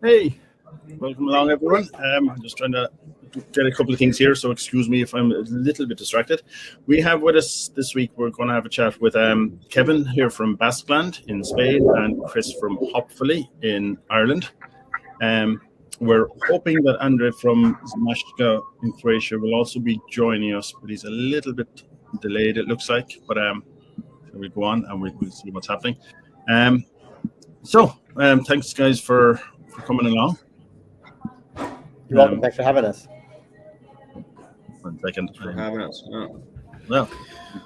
Hey, welcome along, everyone. I'm just trying to get a couple of things here, so excuse me if I'm a little bit distracted. We have with us this week, we're going to have a chat with Kevin here from Basqueland in Spain and Chris from Hopfully in Ireland. We're hoping that Andre from Zmashka in Croatia will also be joining us, but he's a little bit delayed, it looks like. But we'll go on and we'll see what's happening. Thanks, guys, for coming along. You're welcome. Thanks for having us. 1 second. Thanks for having us. Oh. Well,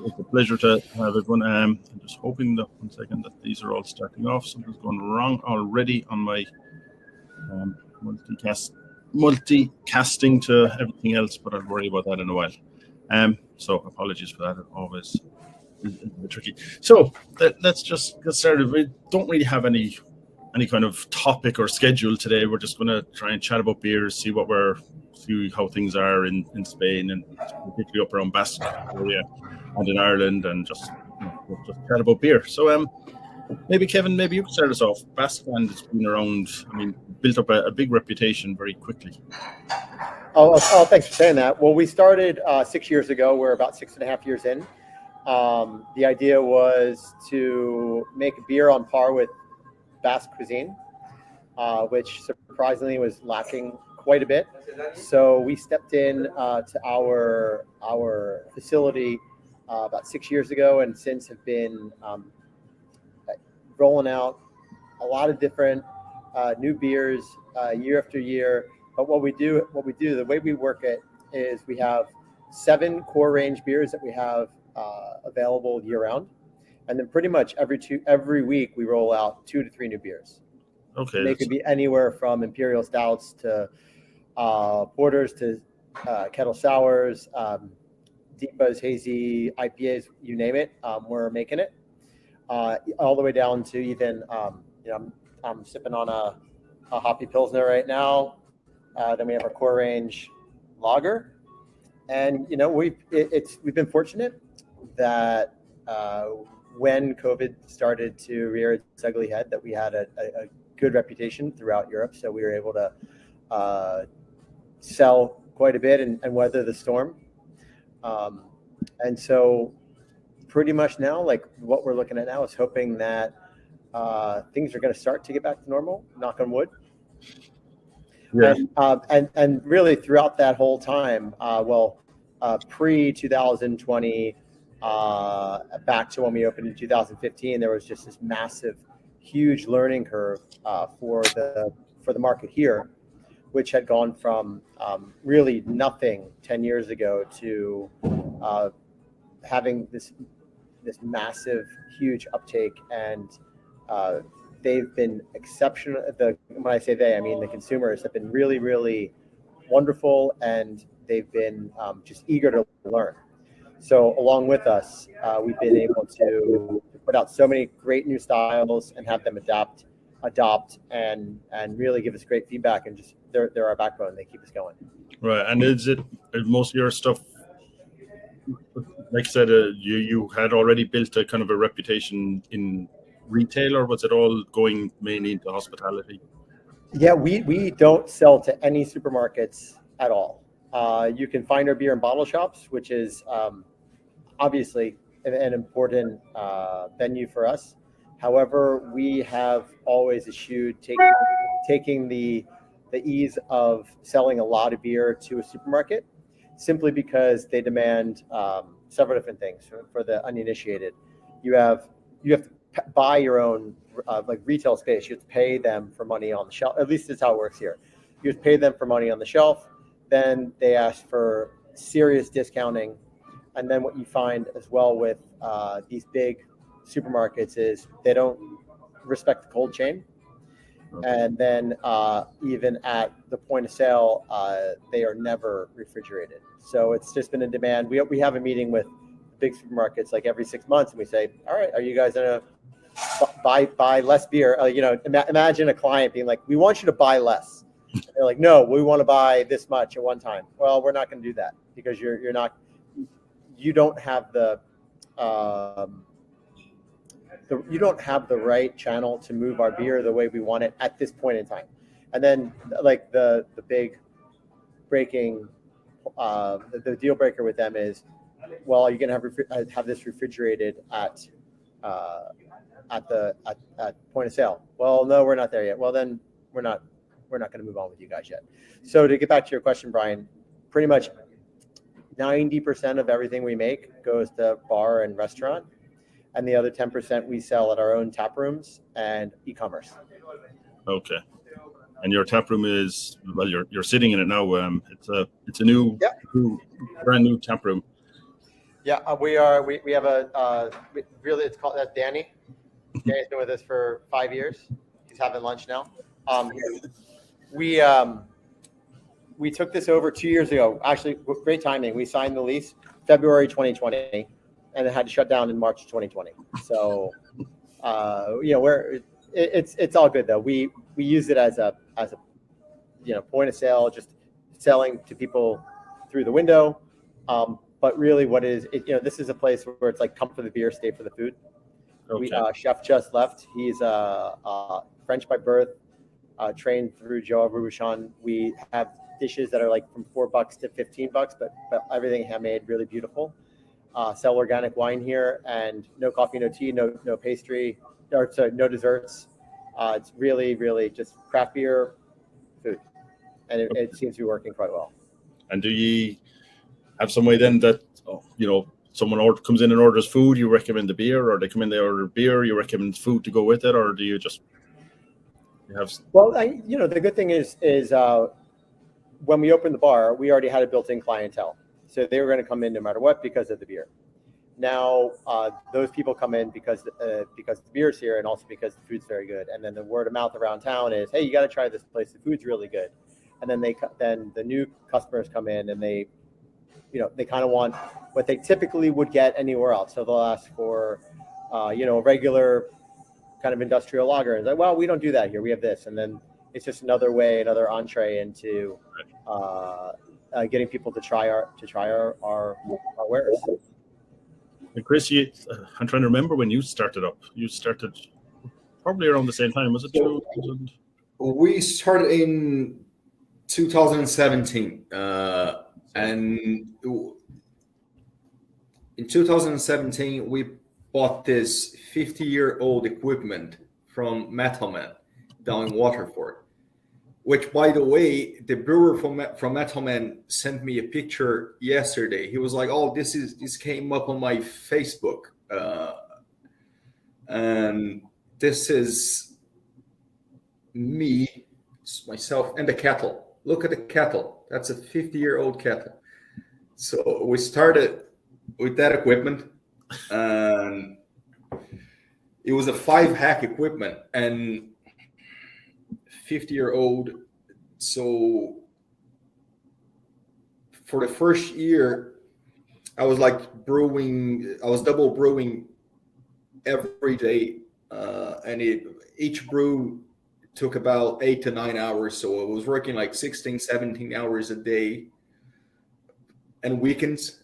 it's a pleasure to have everyone. I'm just hoping that 1 second that these are all starting off. Something's going wrong already on my multicasting to everything else, but I'll worry about that in a while. So apologies for that. It always is a bit tricky. So let's just get started. We don't really have any kind of topic or schedule today. We're just going to try and chat about beers, see how things are in Spain, and particularly up around Basque area and in Ireland, and just chat about beer. So maybe Kevin, maybe you can start us off. Basqueland has been around, built up a big reputation very quickly. Oh, thanks for saying that. Well, we started 6 years ago. We're about 6.5 years in. The idea was to make a beer on par with Basque cuisine, which surprisingly was lacking quite a bit. So we stepped in to our facility about 6 years ago, and since have been rolling out a lot of different new beers year after year. But what we do, the way we work it is we have 7 core range beers that we have available year round. And then pretty much every week we roll out 2 to 3 new beers. Okay. They could be anywhere from imperial stouts to porters to kettle sours, deepas, hazy IPAs, you name it. We're making it all the way down to even I'm sipping on a hoppy pilsner right now. Then we have our core range lager, and we've been fortunate that when COVID started to rear its ugly head, that we had a good reputation throughout Europe. So we were able to sell quite a bit and weather the storm. And so pretty much now, like what we're looking at now is hoping that things are going to start to get back to normal, knock on wood. Yeah. And really throughout that whole time, pre-2020, back to when we opened in 2015, there was just this massive, huge learning curve for the market here, which had gone from really nothing 10 years ago to having this massive, huge uptake, and they've been exceptional. When I say they, I mean the consumers have been really, really wonderful, and they've been just eager to learn. So along with us, we've been able to put out so many great new styles and have them adopt, and really give us great feedback, and just they're our backbone. They keep us going. Right. And is most of your stuff, like I said, you had already built a kind of a reputation in retail, or was it all going mainly into hospitality? Yeah, we don't sell to any supermarkets at all. You can find our beer in bottle shops, which is obviously an important venue for us. However, we have always eschewed taking the ease of selling a lot of beer to a supermarket, simply because they demand several different things. For the uninitiated, you have to buy your own like retail space. You have to pay them for money on the shelf. At least that's how it works here. You have to pay them for money on the shelf. Then they ask for serious discounting. And then what you find as well with these big supermarkets is they don't respect the cold chain. And then even at the point of sale, they are never refrigerated. So it's just been a demand. We have a meeting with big supermarkets like every 6 months, and we say, all right, are you guys going to buy less beer? Imagine a client being like, we want you to buy less. And they're like, no, we want to buy this much at one time. Well, we're not going to do that, because you don't have the you don't have the right channel to move our beer the way we want it at this point in time. And then like the big breaking, the deal breaker with them is, well, are you going to have this refrigerated at point of sale? Well, no, we're not there yet. Well, then we're not going to move on with you guys yet. So to get back to your question, Brian, pretty much 90% of everything we make goes to bar and restaurant, and the other 10% we sell at our own tap rooms and e-commerce. Okay. And your tap room is, well, you're sitting in it now. It's a new, brand new tap room. Yeah, we are. We have really, it's called, that's Danny. Danny's been with us for 5 years. He's having lunch now. We took this over 2 years ago. Actually, great timing. We signed the lease February 2020, and it had to shut down in March 2020. So, it's all good though. We use it as a point of sale, just selling to people through the window. But really, this is a place where it's like, come for the beer, stay for the food. Okay. Chef just left. He's French by birth, trained through Joe Robuchon. We have dishes that are like from $4 to $15, but everything handmade, really beautiful. Sell organic wine here, and no coffee, no tea, no pastry, no desserts. It's really, really just craft beer, food, and it seems to be working quite well. And do you have some way then that someone comes in and orders food, you recommend the beer, or they come in, they order beer, you recommend food to go with it, or do you just have? Well, the good thing is when we opened the bar, we already had a built-in clientele, so they were going to come in no matter what because of the beer. Now those people come in because the beer's here, and also because the food's very good. And then the word of mouth around town is, hey, you got to try this place. The food's really good. And then then the new customers come in, and they kind of want what they typically would get anywhere else. So they'll ask for, a regular kind of industrial lager. And it's like, well, we don't do that here. We have this. And then it's just another entree into getting people to try our wares. And Chris, I'm trying to remember when you started up. You started probably around the same time, was it? 2000? We started in 2017, and in 2017 we bought this 50-year-old equipment from Metalman down in Waterford. Which, by the way, the brewer from Metalman sent me a picture yesterday. He was like, "Oh, this came up on my Facebook, and this is me, myself, and the kettle. Look at the kettle. That's a 50-year-old kettle." So we started with that equipment, and it was a 5-hack equipment and 50-year-old. So for the first year, I was double brewing every day, and each brew took about 8 to 9 hours. So I was working like 16, 17 hours a day, and weekends,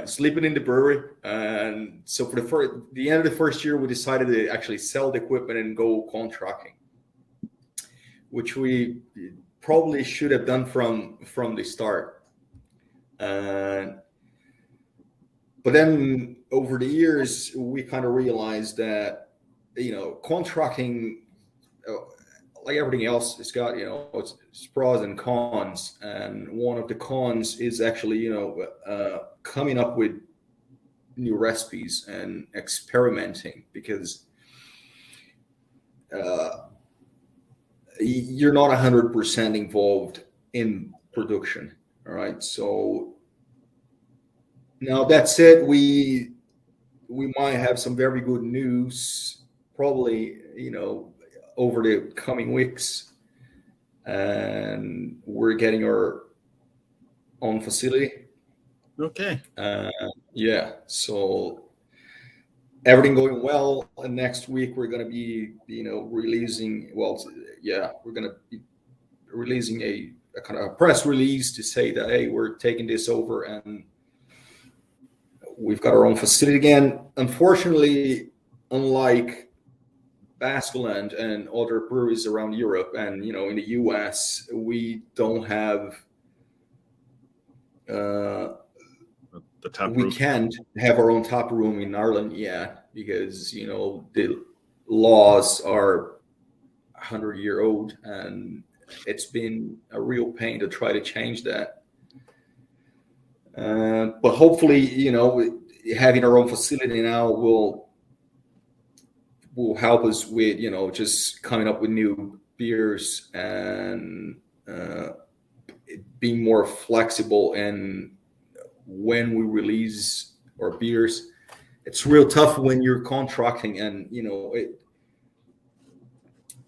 sleeping in the brewery. And so for the end of the first year, we decided to actually sell the equipment and go contracting, which we probably should have done from the start. But then over the years, we kind of realized that, contracting, like everything else, it's got, it's pros and cons. And one of the cons is actually, coming up with new recipes and experimenting, because you're not 100% involved in production. All right. So now that said, we might have some very good news, probably, over the coming weeks, and we're getting our own facility. Okay. Yeah. So everything going well, and next week we're going to be, releasing. Well, yeah, we're going to be releasing a kind of a press release to say that, hey, we're taking this over and we've got our own facility again. Unfortunately, unlike Basqueland and other breweries around Europe and in the US, we don't have. The tap We room. can't have our own tap room in Ireland yet because the laws are 100-year-old, and it's been a real pain to try to change that. But hopefully, having our own facility now will help us with just coming up with new beers and being more flexible in when we release our beers. It's real tough when you're contracting, and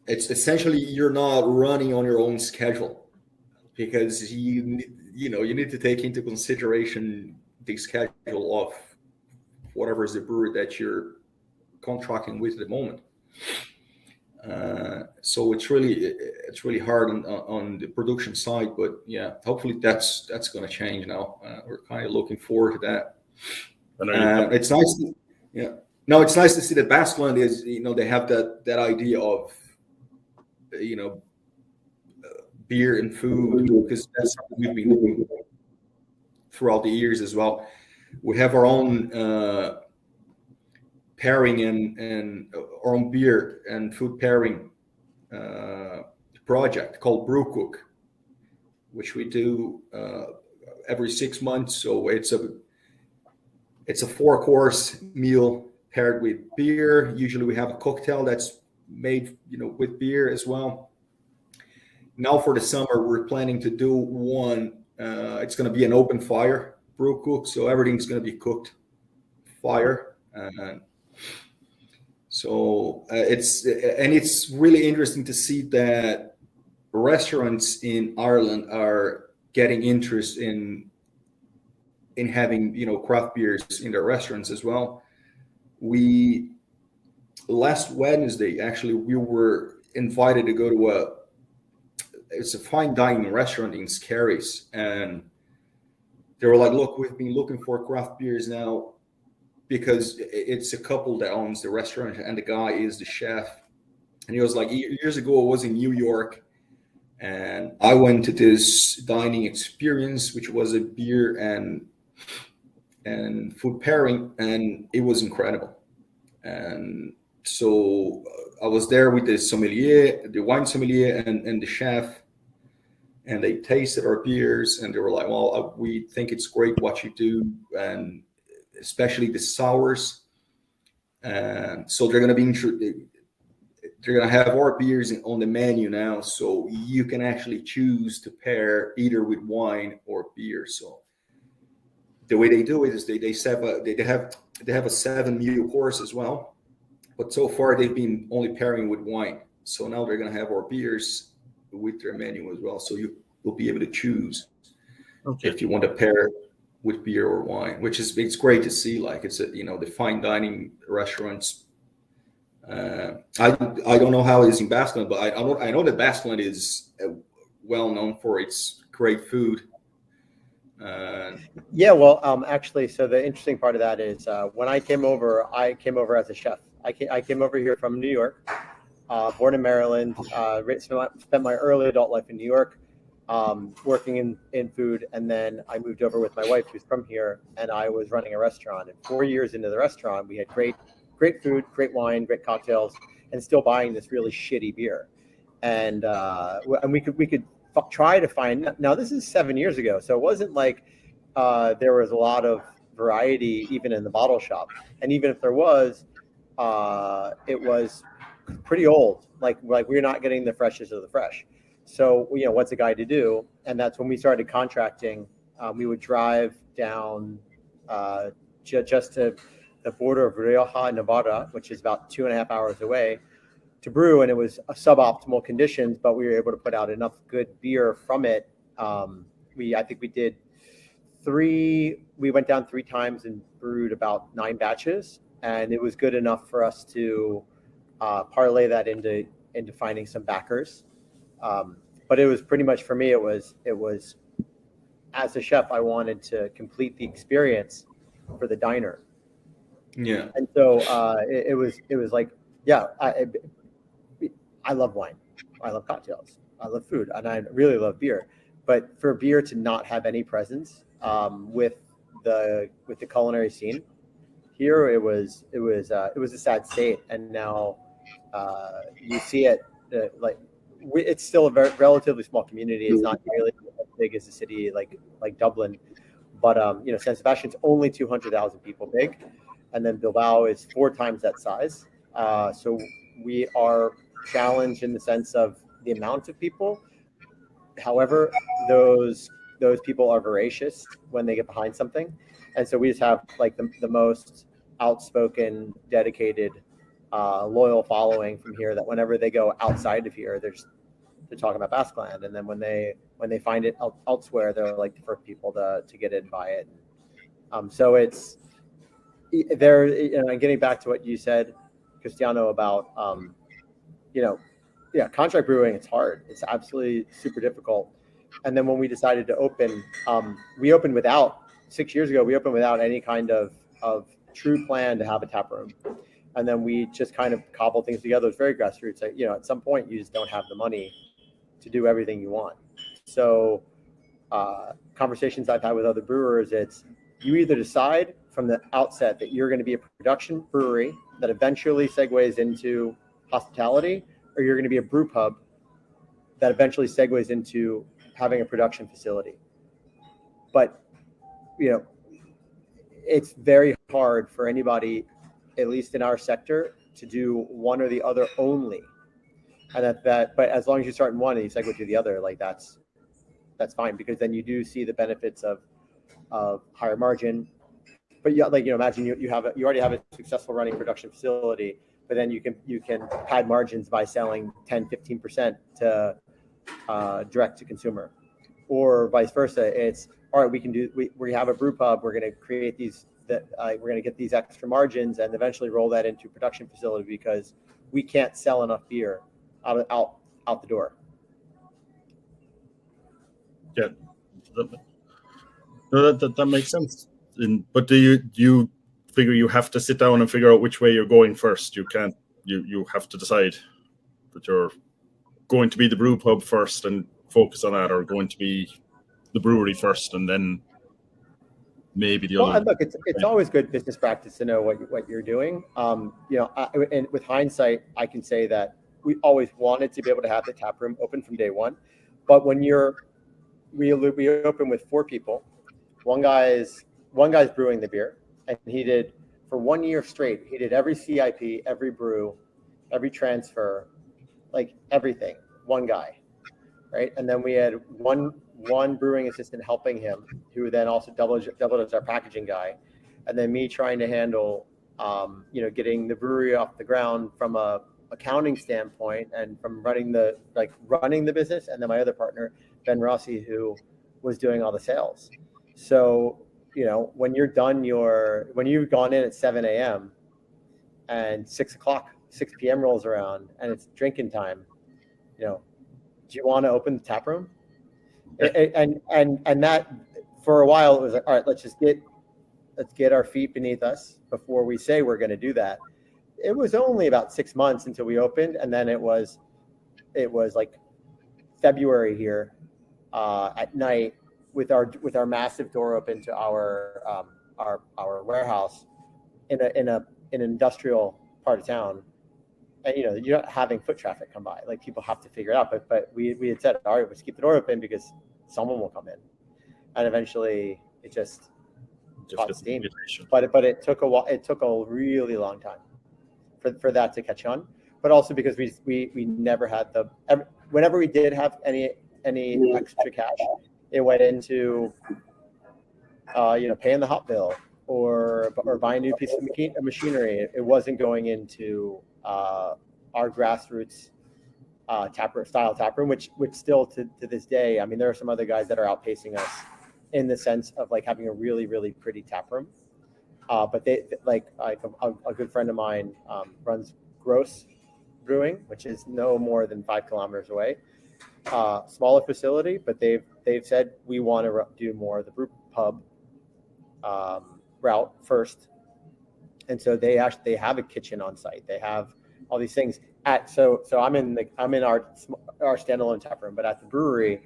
it's essentially you're not running on your own schedule, because you need to take into consideration the schedule of whatever is the brewery that you're contracting with at the moment. So it's really hard on the production side, but yeah, hopefully that's going to change now. We're kind of looking forward to that. It's nice. It's nice to see that Basqueland is, they have that idea of, beer and food, because that's something we've been doing throughout the years as well. We have our own pairing and our own beer and food pairing project called Brew Cook, which we do every 6 months. So it's a 4-course meal paired with beer. Usually we have a cocktail that's made with beer as well. Now for the summer we're planning to do one. It's going to be an open fire brew cook, so everything's going to be cooked fire. So it's really interesting to see that restaurants in Ireland are getting interest in having craft beers in their restaurants as well. Last Wednesday actually we were invited to go to it's a fine dining restaurant in Skerries, and they were like, look, we've been looking for craft beers now, because it's a couple that owns the restaurant and the guy is the chef. And he was like, years ago I was in New York and I went to this dining experience, which was a beer and food pairing, and it was incredible. And so I was there with the sommelier, the wine sommelier, and the chef, and they tasted our beers, and they were like, well, we think it's great what you do, and especially the sours. And so they're going to have our beers on the menu now, so you can actually choose to pair either with wine or beer. So the way they do it is they have a 7-meal course as well, but so far they've been only pairing with wine. So now they're going to have our beers with their menu as well, so you'll be able to choose if you want to pair with beer or wine, it's great to see. Like, it's the fine dining restaurants. I don't know how it is in Basqueland, but I know that Basqueland is well known for its great food. Actually, so the interesting part of that is when I came over as a chef. I came over here from New York, born in Maryland, spent my early adult life in New York, working in food, and then I moved over with my wife, who's from here, and I was running a restaurant. And 4 years into the restaurant, we had great food, great wine, great cocktails, and still buying this really shitty beer. And we could try to find. Now this is 7 years ago, so it wasn't like there was a lot of variety even in the bottle shop, and even if there was, it was pretty old. Like we're not getting the freshest of the fresh. So what's a guy to do? And that's when we started contracting. We would drive down just to the border of Rioja, Nevada, which is about 2.5 hours away, to brew, and it was suboptimal conditions, but we were able to put out enough good beer from it. I think we did we went down 3 times and brewed about 9 batches, and it was good enough for us to parlay that into finding some backers. But it was pretty much, for me, it was as a chef, I wanted to complete the experience for the diner. Yeah. And so it was like, I love wine, I love cocktails, I love food, and I really love beer. But for beer to not have any presence with the culinary scene here, it was a sad state. And now you see it it's still a very relatively small community. It's not nearly as big as a city like Dublin, but San Sebastian's only 200,000 people big, and then Bilbao is 4 times that size. So we are challenged in the sense of the amount of people. However, those people are voracious when they get behind something, and so we just have like the most outspoken, dedicated, loyal following from here. That whenever they go outside of here, they're talking about Basqueland, and then when they find it elsewhere, they're like the first people to get in and buy it. So it's there. Getting back to what you said, Cristiano, about contract brewing, it's hard. It's absolutely super difficult. And then when we decided to open, we opened without 6 years ago. We opened without any kind of true plan to have a tap room, and then we just kind of cobbled things together. It's very grassroots. At some point, you just don't have the money to do everything you want. So conversations I've had with other brewers, it's you either decide from the outset that you're going to be a production brewery that eventually segues into hospitality, or you're going to be a brew pub that eventually segues into having a production facility. But it's very hard for anybody, at least in our sector, to do one or the other only. And but as long as you start in one and you segue to the other, like that's fine, because then you do see the benefits of higher margin. But imagine you already have a successful running production facility, but then you can pad margins by selling 10-15% to direct to consumer, or vice versa. It's all right. We have a brew pub. We're going to create these we're going to get these extra margins and eventually roll that into production facility, because we can't sell enough beer out the door. Yeah, that makes sense. But do you figure you have to sit down and figure out which way you're going first? You can't. You have to decide that you're going to be the brew pub first and focus on that, or going to be the brewery first and then maybe the other. Look, it's always good business practice to know what you're doing. And with hindsight, I can say that we always wanted to be able to have the tap room open from day one. But when we open with 4 people, one guy's brewing the beer, and he did for 1 year straight. He did every CIP, every brew, every transfer, like everything. One guy, right? And then we had one brewing assistant helping him, who then also doubled as our packaging guy, and then me trying to handle, getting the brewery off the ground from a accounting standpoint and from running the business, and then my other partner Ben Rossi, who was doing all the sales. So when you're done when you've gone in at 7 a.m. and 6 p.m. rolls around and it's drinking time, do you want to open the tap room? And that for a while it was like, all right, let's get our feet beneath us before we say we're going to do that. It was only about 6 months until we opened, and then it was like February here at night with our massive door open to our warehouse in an industrial part of town. And you're not having foot traffic come by. Like, people have to figure it out. But we had said, all right, let's keep the door open because someone will come in. And eventually it just caught steam. But it took a while. It took a really long time for that to catch on. But also because we never had whenever we did have any extra cash, it went into paying the hop bill or buying a new piece of machinery. It wasn't going into our grassroots tap room, which still to this day, I mean, there are some other guys that are outpacing us in the sense of like having a really, really pretty tap room. But they a good friend of mine runs Gross Brewing, which is no more than 5 kilometers away. Smaller facility, but they've said we want to do more of the brew pub route first. And so they have a kitchen on site. They have all these things. So I'm in our standalone tap room, but at the brewery,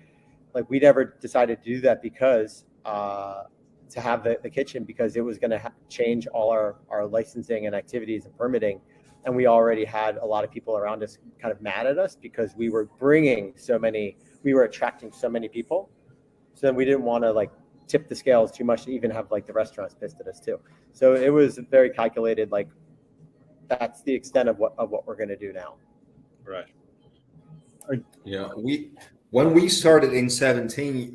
like we never decided to do that because to have the kitchen, because it was going to change all our licensing and activities and permitting, and we already had a lot of people around us kind of mad at us because we were attracting so many people. So then we didn't want to like tip the scales too much to even have like the restaurants pissed at us too. So it was very calculated. Like that's the extent of what we're going to do now. Right. Yeah, when we started in 17,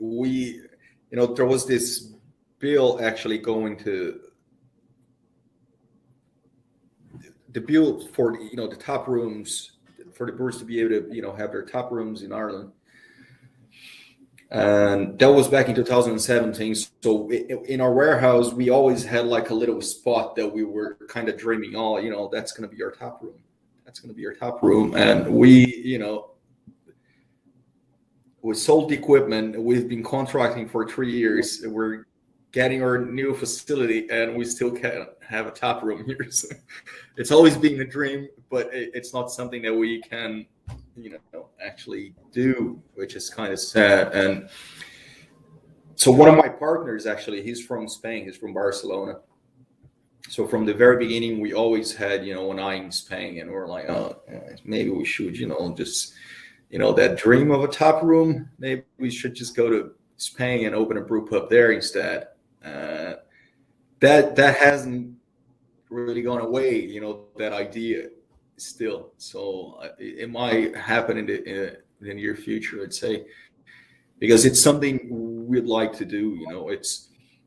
there was this bill actually going to the bill for the top rooms for the brewers to be able to have their top rooms in Ireland, and that was back in 2017. So in our warehouse, we always had like a little spot that we were kind of dreaming, that's going to be our top room. That's going to be our top room, and we sold the equipment. We've been contracting for 3 years. We're getting our new facility, and we still can't have a tap room here. So it's always been a dream, but it's not something that we can, actually do, which is kind of sad. And so one of my partners, actually, he's from Spain. He's from Barcelona. So from the very beginning, we always had, an eye in Spain, and we're like, maybe we should, just. That dream of a tap room, maybe we should just go to Spain and open a brew pub there instead. That hasn't really gone away, that idea still. So it might happen in the near future, I'd say, because it's something we'd like to do.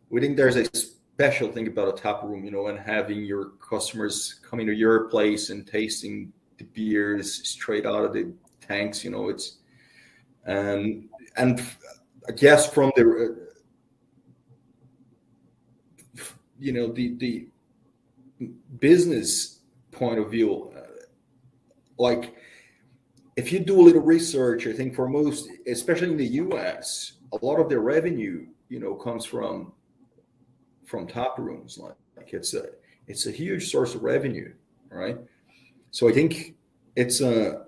We think there's a special thing about a tap room, and having your customers coming to your place and tasting the beers straight out of the tanks, it's and I guess from the the business point of view, like if you do a little research, I think for most, especially in the US, a lot of their revenue comes from tap rooms. Like it's a huge source of revenue, right? So I think it's a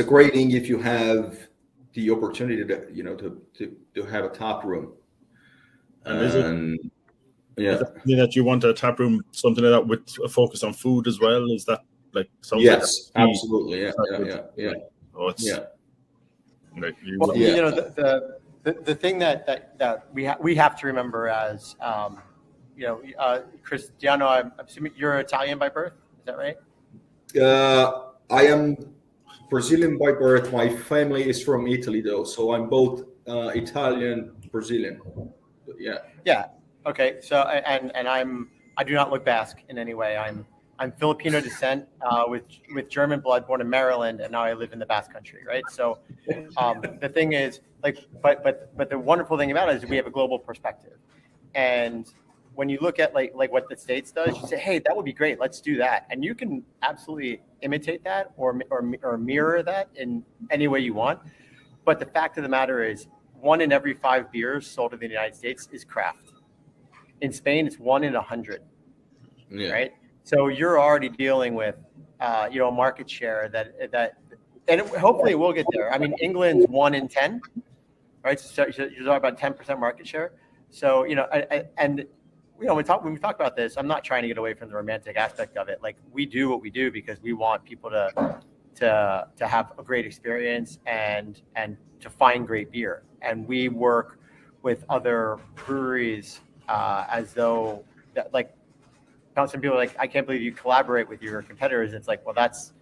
great thing if you have the opportunity to have a tap room. And is it that you want a tap room, something like that, with a focus on food as well? Is that like something? Yes, absolutely. Yeah. Oh, it's like the thing that we have to remember as Cristiano, I'm assuming you're Italian by birth. Is that right? I am Brazilian by birth. My family is from Italy, though, so I'm both Italian, Brazilian. Yeah. Yeah. Okay. So I do not look Basque in any way. I'm Filipino descent with German blood, born in Maryland, and now I live in the Basque Country. Right. So the thing is, but the wonderful thing about it is we have a global perspective, and when you look at like what the States does, you say, hey, that would be great. Let's do that. And you can absolutely imitate that or mirror that in any way you want. But the fact of the matter is 1 in every 5 beers sold in the United States is craft. In Spain, it's 1 in 100. Yeah. Right. So you're already dealing with, a market share that, and hopefully we'll get there. I mean, England's 1 in 10, right? So you're talking about 10% market share. So, when we talk about this, I'm not trying to get away from the romantic aspect of it. Like we do what we do because we want people to have a great experience and to find great beer. And we work with other breweries as though that, like, some people are like, I can't believe you collaborate with your competitors. It's like, well, that's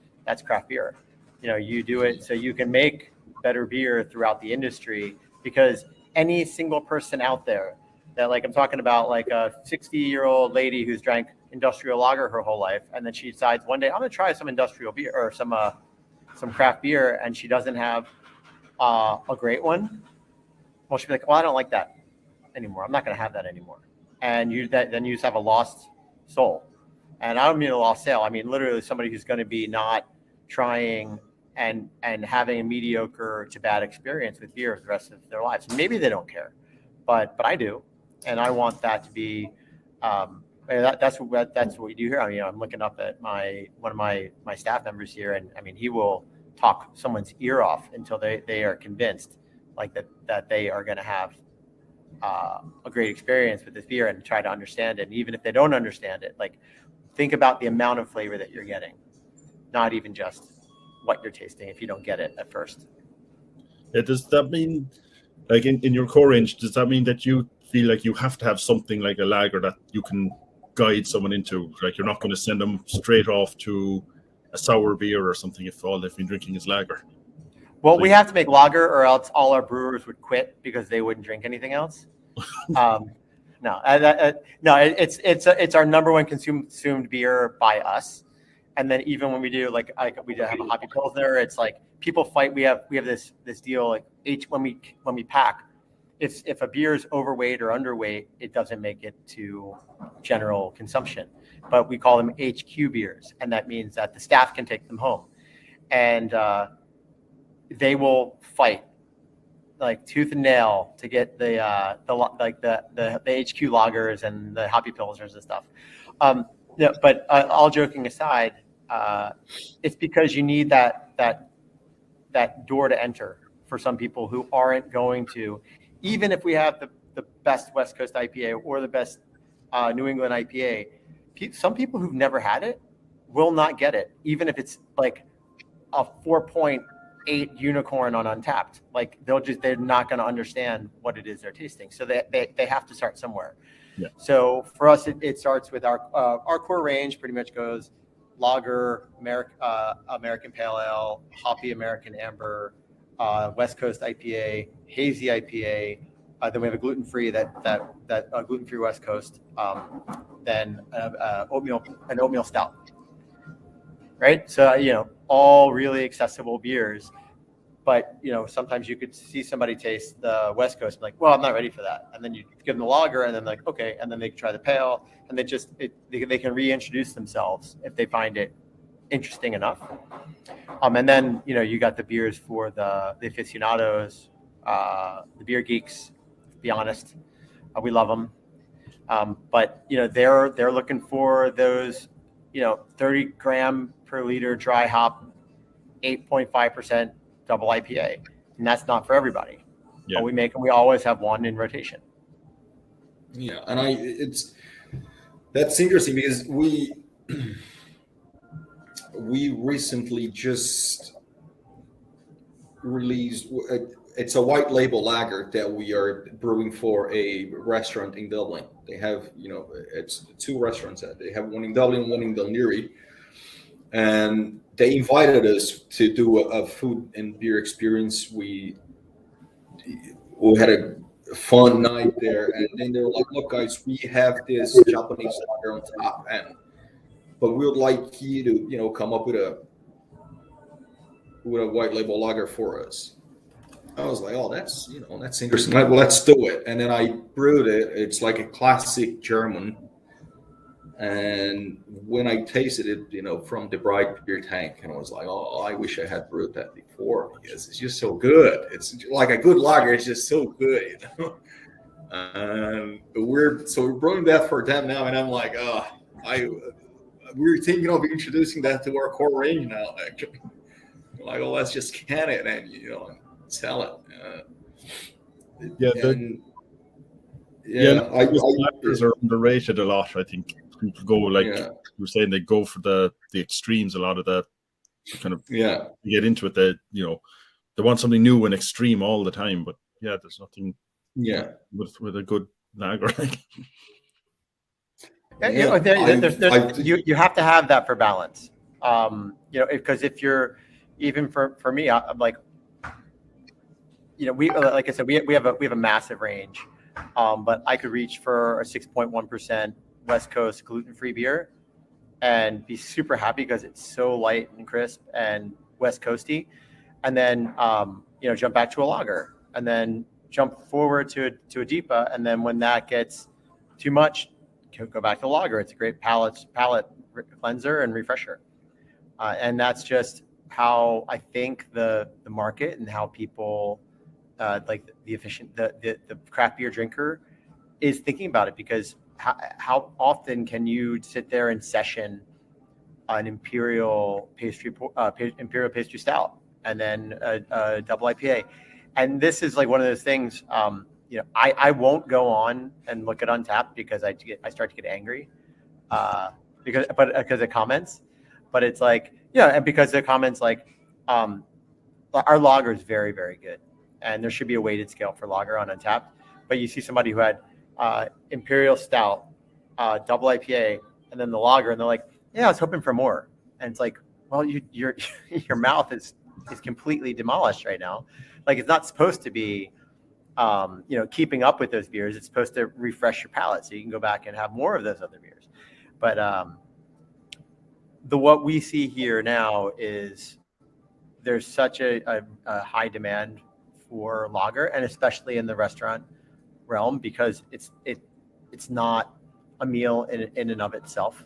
craft beer. You do it so you can make better beer throughout the industry, because any single person out there that, like, I'm talking about like a 60-year-old lady who's drank industrial lager her whole life, and then she decides one day, I'm going to try some industrial beer or some craft beer, and she doesn't have a great one. Well, she'll be like, well, I don't like that anymore. I'm not going to have that anymore. And then you just have a lost soul. And I don't mean a lost sale. I mean literally somebody who's going to be not trying and having a mediocre to bad experience with beer for the rest of their lives. Maybe they don't care, but I do. And I want that to be I mean, that's what we do here. I mean, I'm looking up at one of my staff members here, and I mean, he will talk someone's ear off until they are convinced like that they are going to have a great experience with this beer and try to understand it. And even if they don't understand it, like think about the amount of flavor that you're getting, not even just what you're tasting if you don't get it at first. Yeah, does that mean, like in your core range, does that mean that you feel like you have to have something like a lager that you can guide someone into? Like you're not going to send them straight off to a sour beer or something if all they've been drinking is lager. Well, we have to make lager, or else all our brewers would quit because they wouldn't drink anything else. No, it's our number one consumed beer by us. And then even when we do like we have a hoppy pilsner, it's like people fight. We have this deal like when we pack, if a beer is overweight or underweight, it doesn't make it to general consumption. But we call them HQ beers, and that means that the staff can take them home, and they will fight like tooth and nail to get the HQ lagers and the hoppy pilsners and stuff. Yeah, but all joking aside, it's because you need that door to enter for some people who aren't going to, even if we have the best West Coast IPA or the best New England IPA, some people who've never had it will not get it, even if it's like a 4.8 unicorn on Untapped. Like they're not going to understand what it is they're tasting. So they have to start somewhere. Yeah. So for us, it starts with our core range. Pretty much goes lager, American Pale Ale, hoppy American Amber, West Coast IPA, hazy IPA. Then we have a gluten-free gluten-free West Coast. Then an oatmeal stout. Right. So all really accessible beers. But sometimes you could see somebody taste the West Coast and like, well, I'm not ready for that. And then you give them the lager, and then like, okay, and then they can try the pale, and they can reintroduce themselves if they find it interesting enough. And then you got the beers for the aficionados, the beer geeks. To be honest, we love them. But they're looking for those 30 gram per liter dry hop, 8.5% double IPA, and that's not for everybody. Yeah. But we always have one in rotation. Yeah, and that's interesting because we recently just released. It's a white label lager that we are brewing for a restaurant in Dublin. They have it's two restaurants. They have one in Dublin, one in Dunleary, and they invited us to do a food and beer experience. We had a fun night there, and then they were like, "Look, guys, we have this Japanese lager on top, but we would like you to, come up with a white label lager for us." I was like, "Oh, that's interesting. Well, let's do it." And then I brewed it. It's like a classic German. And when I tasted it, from the bright beer tank, and I was like, "Oh, I wish I had brewed that before because it's just so good. It's like a good lager. It's just so good." We're brewing that for them now, and I'm like, "Oh, we're thinking of introducing that to our core range now." Actually, like, "Oh, let's just can it and sell it." Lagers are underrated a lot, I think. People go you were saying, they go for the extremes a lot of the kind of get into it. They want something new and extreme all the time, but there's nothing with a good lager. You have to have that for balance. Because if you're even for me, I'm like, we like I said, we have a massive range, but I could reach for a 6.1% West Coast gluten-free beer and be super happy because it's so light and crisp and West Coasty, and then jump back to a lager, and then jump forward to a DIPA, and then when that gets too much, go back to lager. It's a great palate cleanser and refresher, and that's just how I think the market and how people like the craft beer drinker is thinking about it, because how often can you sit there and session an imperial pastry stout and then a double IPA? And this is like one of those things. I won't go on and look at Untappd because I start to get angry because of comments. But it's like, and because the comments like our lager is very, very good, and there should be a weighted scale for lager on Untappd. But you see somebody who had imperial stout, double IPA, and then the lager, and they're like, yeah, I was hoping for more. And it's like, well, your mouth is completely demolished right now. Like, it's not supposed to be, keeping up with those beers. It's supposed to refresh your palate so you can go back and have more of those other beers. But what we see here now is there's such a high demand for lager, and especially in the restaurant realm, because it's not a meal in and of itself.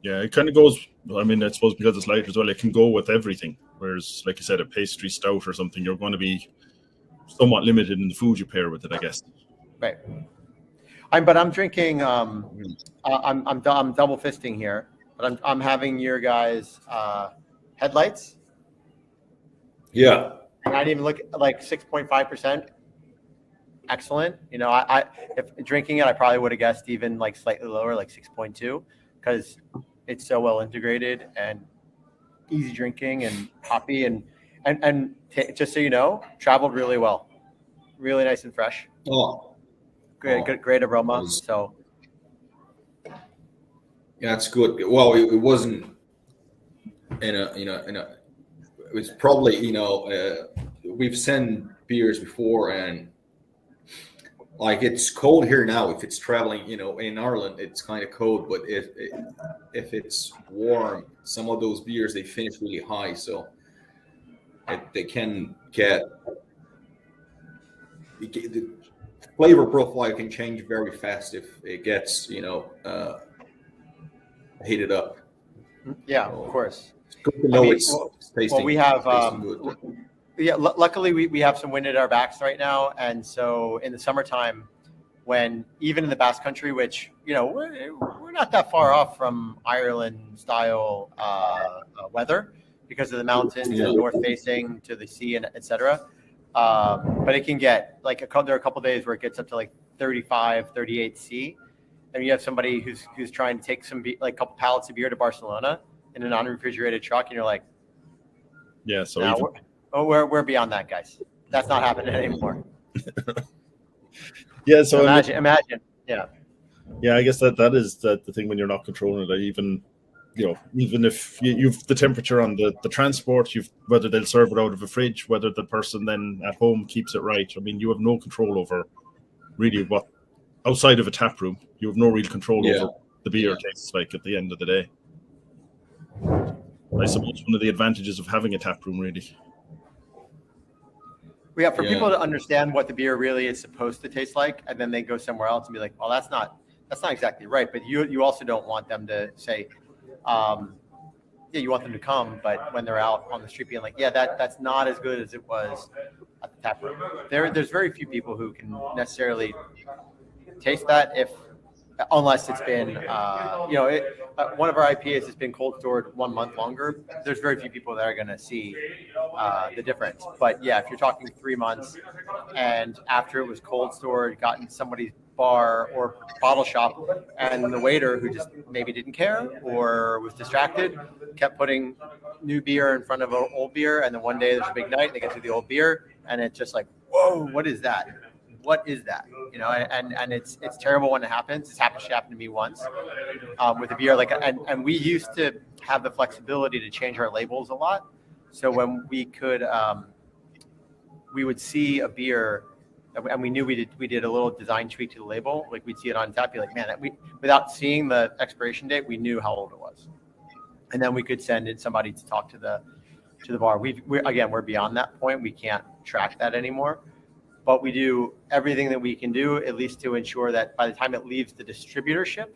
Yeah, it kind of goes. I mean, I suppose because it's lighter as well, it can go with everything. Whereas, like you said, a pastry stout or something, you're going to be somewhat limited in the food you pair with it, I guess. Right. I'm drinking. I'm double fisting here, but I'm having your guys' headlights. Yeah. And I didn't even look at like 6.5%. Excellent. I if drinking it, I probably would have guessed even like slightly lower, like 6.2, because it's so well integrated and easy drinking and hoppy and just so you know, traveled really well, really nice and fresh. Great aroma. So yeah, it's good. Well, it wasn't it was probably we've sent beers before, and like it's cold here now. If it's traveling, in Ireland, it's kind of cold. But if it's warm, some of those beers they finish really high, so they can get the flavor profile can change very fast if it gets heated up. Yeah, of course. It's good to know it's tasting. Well, we have good. Yeah, luckily we have some wind at our backs right now, and so in the summertime, when even in the Basque Country, which we're not that far off from Ireland style weather because of the mountains, and north facing to the sea, and etc. But it can get like there are a couple days where it gets up to like 35, 38 C, and you have somebody who's trying to take a couple pallets of beer to Barcelona in a non-refrigerated truck, and you're like, yeah, so. We're beyond that, guys. That's not happening anymore. Yeah, so imagine. Yeah. Yeah, I guess that is the thing when you're not controlling it. Even if you've the temperature on the transport, whether they'll serve it out of a fridge, whether the person then at home keeps it right. I mean, you have no control over really what outside of a tap room. You have no real control over the beer tastes like at the end of the day. I suppose one of the advantages of having a tap room, really. Yeah, for people to understand what the beer really is supposed to taste like, and then they go somewhere else and be like, well, that's not exactly right. But you also don't want them to say, you want them to come, but when they're out on the street being like, that's not as good as it was at the tap room. There's very few people who can necessarily taste that unless it's been, one of our IPAs has been cold stored 1 month longer. There's very few people that are going to see the difference. But yeah, if you're talking 3 months and after it was cold stored, got in somebody's bar or bottle shop, and the waiter who just maybe didn't care or was distracted, kept putting new beer in front of old beer, and then one day there's a big night, they get to the old beer, and it's just like, whoa, what is that? What is that? And it's terrible when it happens. It's happened to me once with a beer. And we used to have the flexibility to change our labels a lot. So when we could, we would see a beer, and we knew we did a little design tweak to the label. Like we'd see it on tap, be like, man, without seeing the expiration date, we knew how old it was. And then we could send in somebody to talk to the bar. We're beyond that point. We can't track that anymore. But we do everything that we can do, at least to ensure that by the time it leaves the distributorship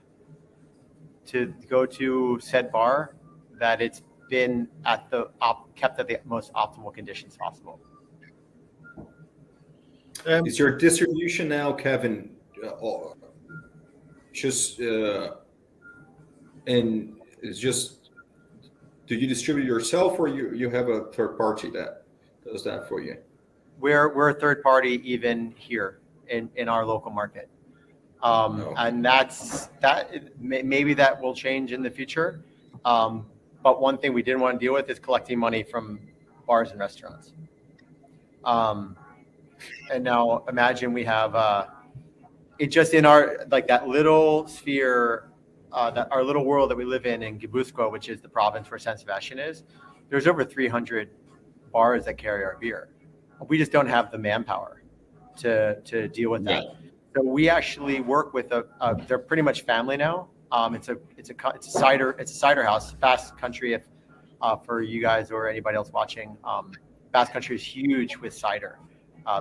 to go to said bar, that it's been kept at the most optimal conditions possible. Is your distribution now, Kevin, just and it's just, do you distribute yourself, or you have a third party that does that for you? We're a third party even here in our local market. And maybe that will change in the future. But one thing we didn't want to deal with is collecting money from bars and restaurants. And now imagine we have it just in our, like, that little sphere, that our little world that we live in Gipuzkoa, which is the province where San Sebastian is. There's over 300 bars that carry our beer. We just don't have the manpower to deal with that. So we actually work with they're pretty much family now. It's a cider house. Basque Country, if for you guys or anybody else watching, Basque Country is huge with cider.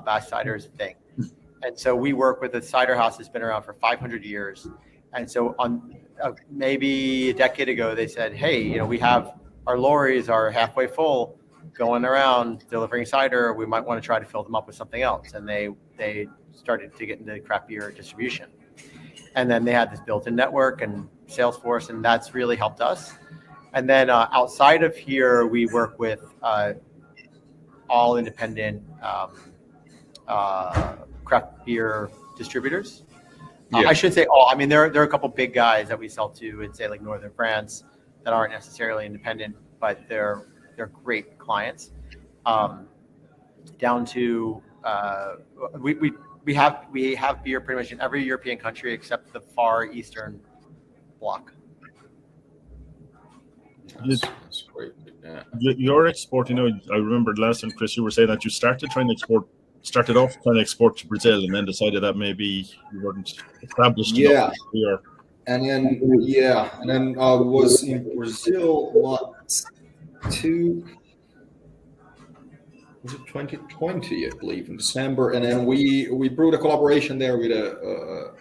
Basque cider is a thing, and so we work with a cider house that's been around for 500 years. And so on maybe a decade ago, they said, "Hey, we have our lorries are halfway full, going around delivering cider. We might want to try to fill them up with something else." And they started to get into craft beer distribution. And then they had this built-in network and Salesforce, and that's really helped us. And then outside of here, we work with all independent craft beer distributors. I should say all. I mean, there are a couple big guys that we sell to in, say, like Northern France that aren't necessarily independent, but they're great clients. Down to we have beer pretty much in every European country except the far eastern bloc. That's great. Yeah. You're exporting. I remember last time, Chris, you were saying that you started off trying to export to Brazil, and then decided that maybe you weren't established enough here. And then I was in Brazil, was it 2020, I believe, in December, and then we brewed a collaboration there with a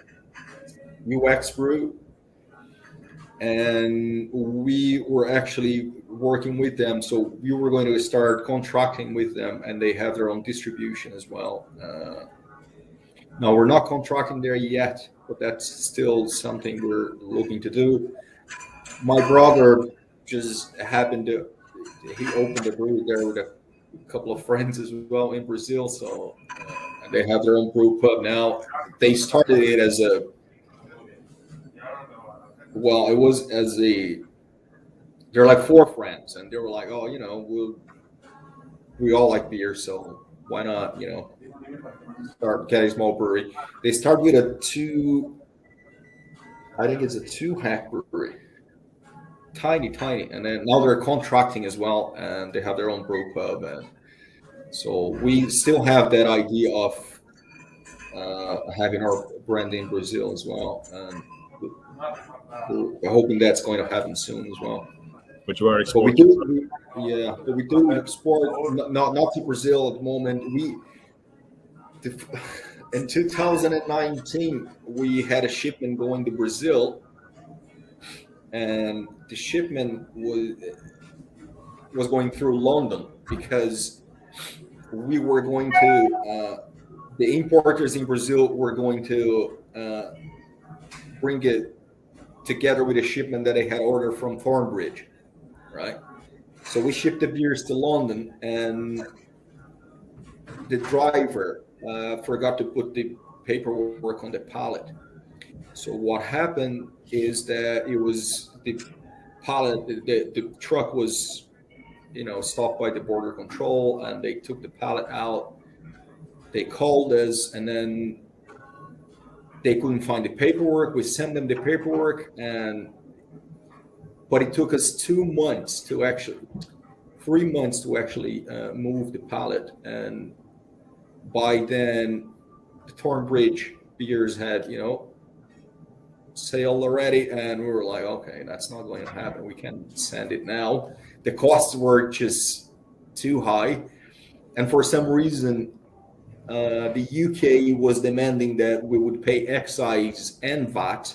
UX brew, and we were actually working with them. So we were going to start contracting with them, and they have their own distribution as well. Now we're not contracting there yet, but that's still something we're looking to do. My brother just happened to, he opened a brewery there with a couple of friends as well in Brazil. So they have their own brew pub now. They started it as they're like four friends, and they were like, oh, we all like beer, so why not, start getting a small brewery. They started with I think it's a 2-hack brewery, tiny, and then now they're contracting as well, and they have their own brew pub, and so we still have that idea of having our brand in Brazil as well, and we're hoping that's going to happen soon as well. But you are exporting. But we do export, not to Brazil at the moment. In 2019, we had a shipment going to Brazil, and the shipment was going through London because we were going to, the importers in Brazil were going to bring it together with a shipment that they had ordered from Thornbridge, right? So we shipped the beers to London, and the driver forgot to put the paperwork on the pallet. So what happened is that it was the pallet, the truck was, stopped by the border control, and they took the pallet out. They called us, and then they couldn't find the paperwork. We sent them the paperwork, but it took us 3 months to actually move the pallet. And by then, the Thornbridge beers had, sailed already, and we were like, okay, that's not going to happen. We can't send it now. The costs were just too high, and for some reason, the UK was demanding that we would pay excise and VAT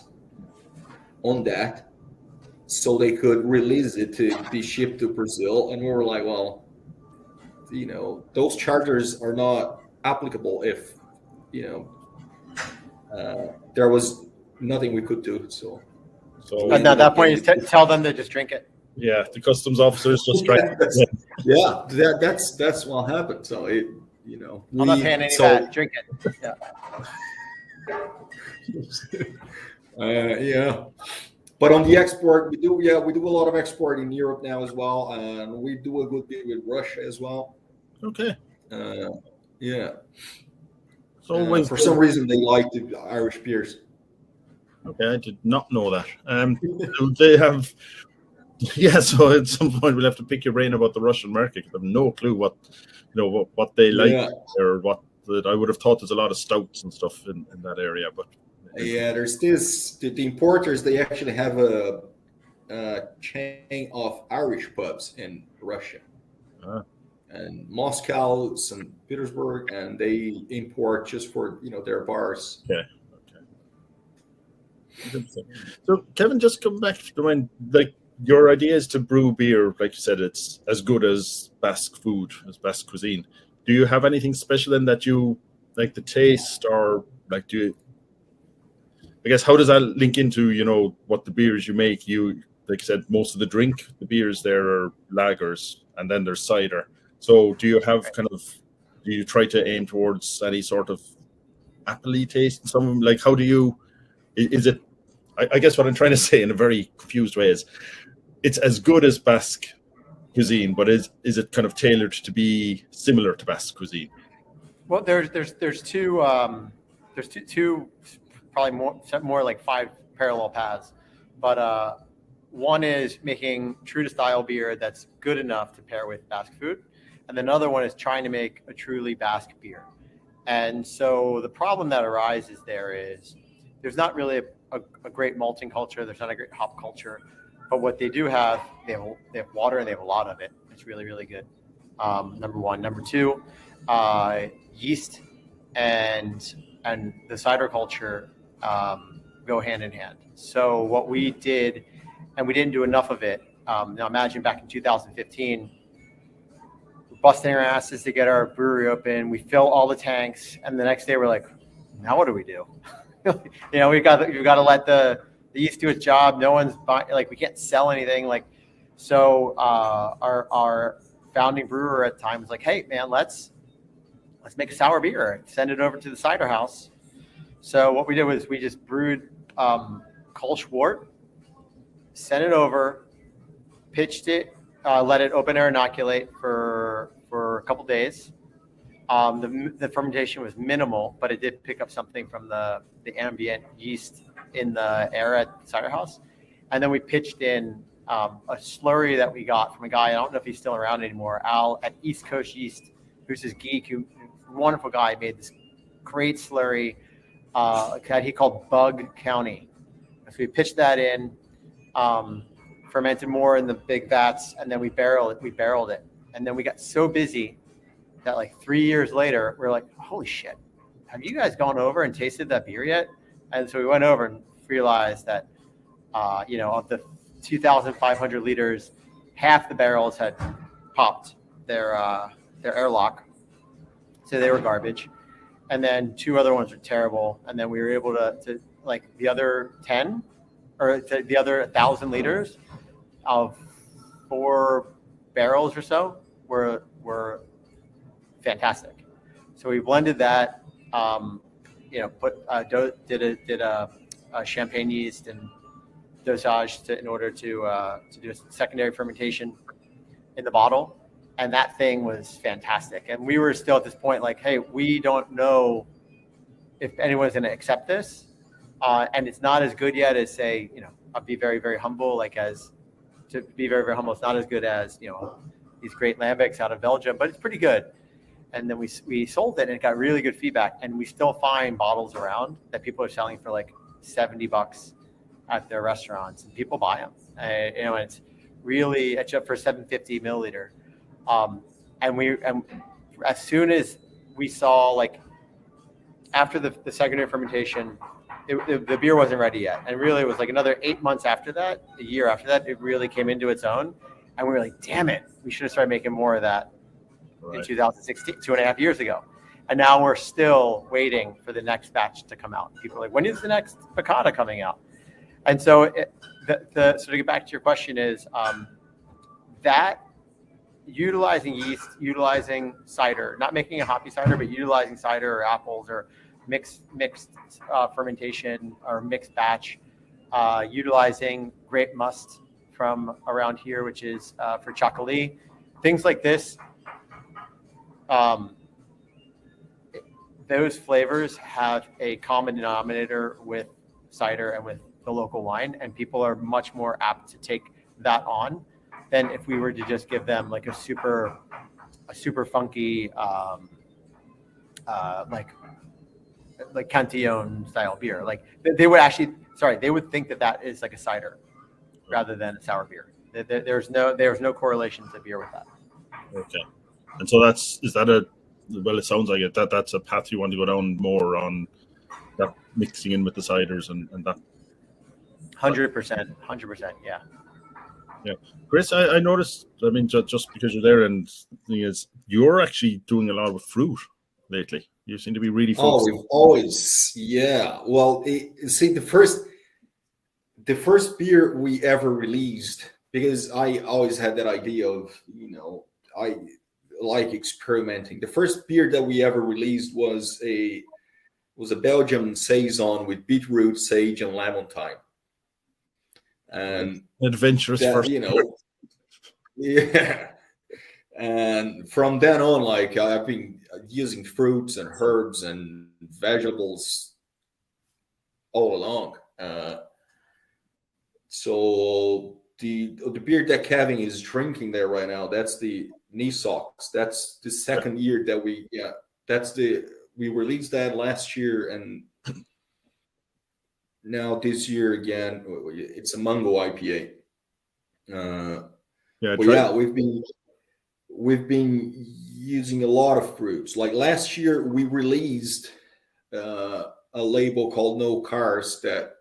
on that, so they could release it to be shipped to Brazil. And we were like, well, those charges are not applicable if, there was nothing we could do. So And at that point, you tell them to just drink it. Yeah, the customs officers just try. That's what happened. So I'm not paying any VAT. Drink it. Yeah. But on the export, we do a lot of export in Europe now as well, and we do a good bit with Russia as well. Okay. Yeah. So for some reason, they like the Irish beers. Okay, I did not know that. They have, yeah. So at some point we'll have to pick your brain about the Russian market. I have no clue what they like or what. I would have thought there's a lot of stouts and stuff in that area, but. Yeah, there's the importers. They actually have a chain of Irish pubs in Russia, and Moscow, St. Petersburg, and they import just for their bars. Okay. So Kevin, just come back to mind. Like your idea is to brew beer, like you said, it's as good as Basque food, as Basque cuisine. Do you have anything special in that you like the taste, or like do you? I guess how does that link into what the beers you make? You like I said, most of the beers there are lagers, and then there's cider. So do you have do you try to aim towards any sort of appley taste in some of them? Like how do you? Is it? I guess what I'm trying to say in a very confused way is, it's as good as Basque cuisine, but is it kind of tailored to be similar to Basque cuisine? Well, there's two probably more like 5 parallel paths, but one is making true to style beer that's good enough to pair with Basque food, and another one is trying to make a truly Basque beer. And so the problem that arises there is there's not really a great malting culture. There's not a great hop culture, but what they do have, they have water and they have a lot of it. It's really, really good. Number one. Number two, yeast and the cider culture go hand in hand. So what we did, and we didn't do enough of it. Now imagine back in 2015, we're busting our asses to get our brewery open. We fill all the tanks, and the next day we're like, now what do we do? We've got to let the yeast do its job. No one's buying, we can't sell anything. So our founding brewer at the time was like, hey man, let's make a sour beer, send it over to the cider house. So what we did was we just brewed Kolsch wort, sent it over, pitched it, let it open air inoculate for a couple days. The fermentation was minimal, but it did pick up something from the ambient yeast in the air at the cider house. And then we pitched in a slurry that we got from a guy, I don't know if he's still around anymore, Al at East Coast Yeast, who's this geek, wonderful guy, made this great slurry that he called Bug County. So we pitched that in, fermented more in the big vats, and then we barreled it. And then we got so busy that 3 years later, we're like, holy shit, have you guys gone over and tasted that beer yet? And so we went over and realized that, of the 2,500 liters, half the barrels had popped their airlock. So they were garbage. And then 2 other ones were terrible. And then we were able to the other 10 or the other 1,000 liters of 4 barrels or so were fantastic. So we blended that, did a champagne yeast and dosage in order to do a secondary fermentation in the bottle. And that thing was fantastic. And we were still at this point hey, we don't know if anyone's going to accept this. And it's not as good yet as, say, I'll be very, very humble, it's not as good as, these great lambics out of Belgium, but it's pretty good. And then we sold it and it got really good feedback. And we still find bottles around that people are selling for $70 at their restaurants, and people buy them. It's really, it's up for 750 milliliter. And as soon as we saw, after the secondary fermentation, the beer wasn't ready yet. And really it was another 8 months after that, a year after that, it really came into its own. And we were like, damn it, we should have started making more of that in 2016, 2.5 years ago. And now we're still waiting for the next batch to come out. People are like, when is the next piccata coming out? And so so to get back to your question is that utilizing yeast, utilizing cider, not making a hoppy cider, but utilizing cider or apples or mixed fermentation or mixed batch, utilizing grape must from around here, which is for chocolate, things like this. Those flavors have a common denominator with cider and with the local wine, and people are much more apt to take that on than if we were to just give them like a super funky like Cantillon style beer. Like they would think that is like a cider rather than a sour beer. There's no correlation to beer with that. Okay, and so it sounds like that's a path you want to go down more on, that mixing in with the ciders and that. 100%, yeah. Yeah, Chris, I noticed. I mean, just because you're there, and the thing is, you're actually doing a lot with fruit lately. You seem to be really focused. Oh, we've always, yeah. Well, see, the first beer we ever released, because I always had that idea of, I like experimenting. The first beer that we ever released was a Belgian saison with beetroot, sage, and lemon thyme. And adventurous first, yeah. And from then on, like, I've been using fruits and herbs and vegetables all along. So the beer that Kevin is drinking there right now, that's the Nisox. That's the second year that we released that last year, and now this year again, it's a mango IPA. We've been using a lot of fruits. Like last year, we released a label called No Cars, that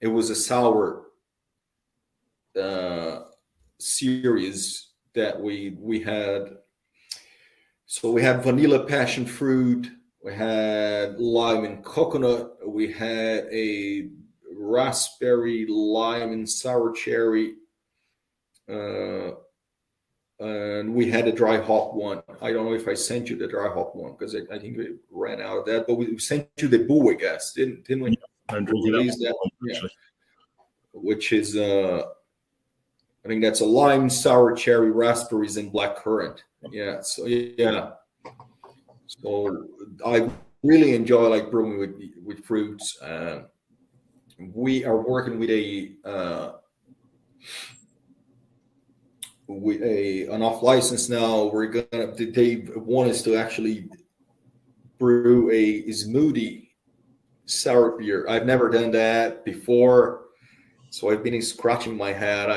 it was a sour series that we had. So we had vanilla passion fruit, we had lime and coconut, we had a raspberry, lime, and sour cherry, and we had a dry hop one. I don't know if I sent you the dry hop one, because I think we ran out of that, but we sent you the Boo, I guess, didn't we? Yeah, and released that one, yeah. Which is I think that's a lime, sour cherry, raspberries, and black currant. Yeah. So yeah. So I really enjoy like brewing with fruits. We are working with an off license now. They want us to actually brew a smoothie sour beer. I've never done that before, so I've been scratching my head.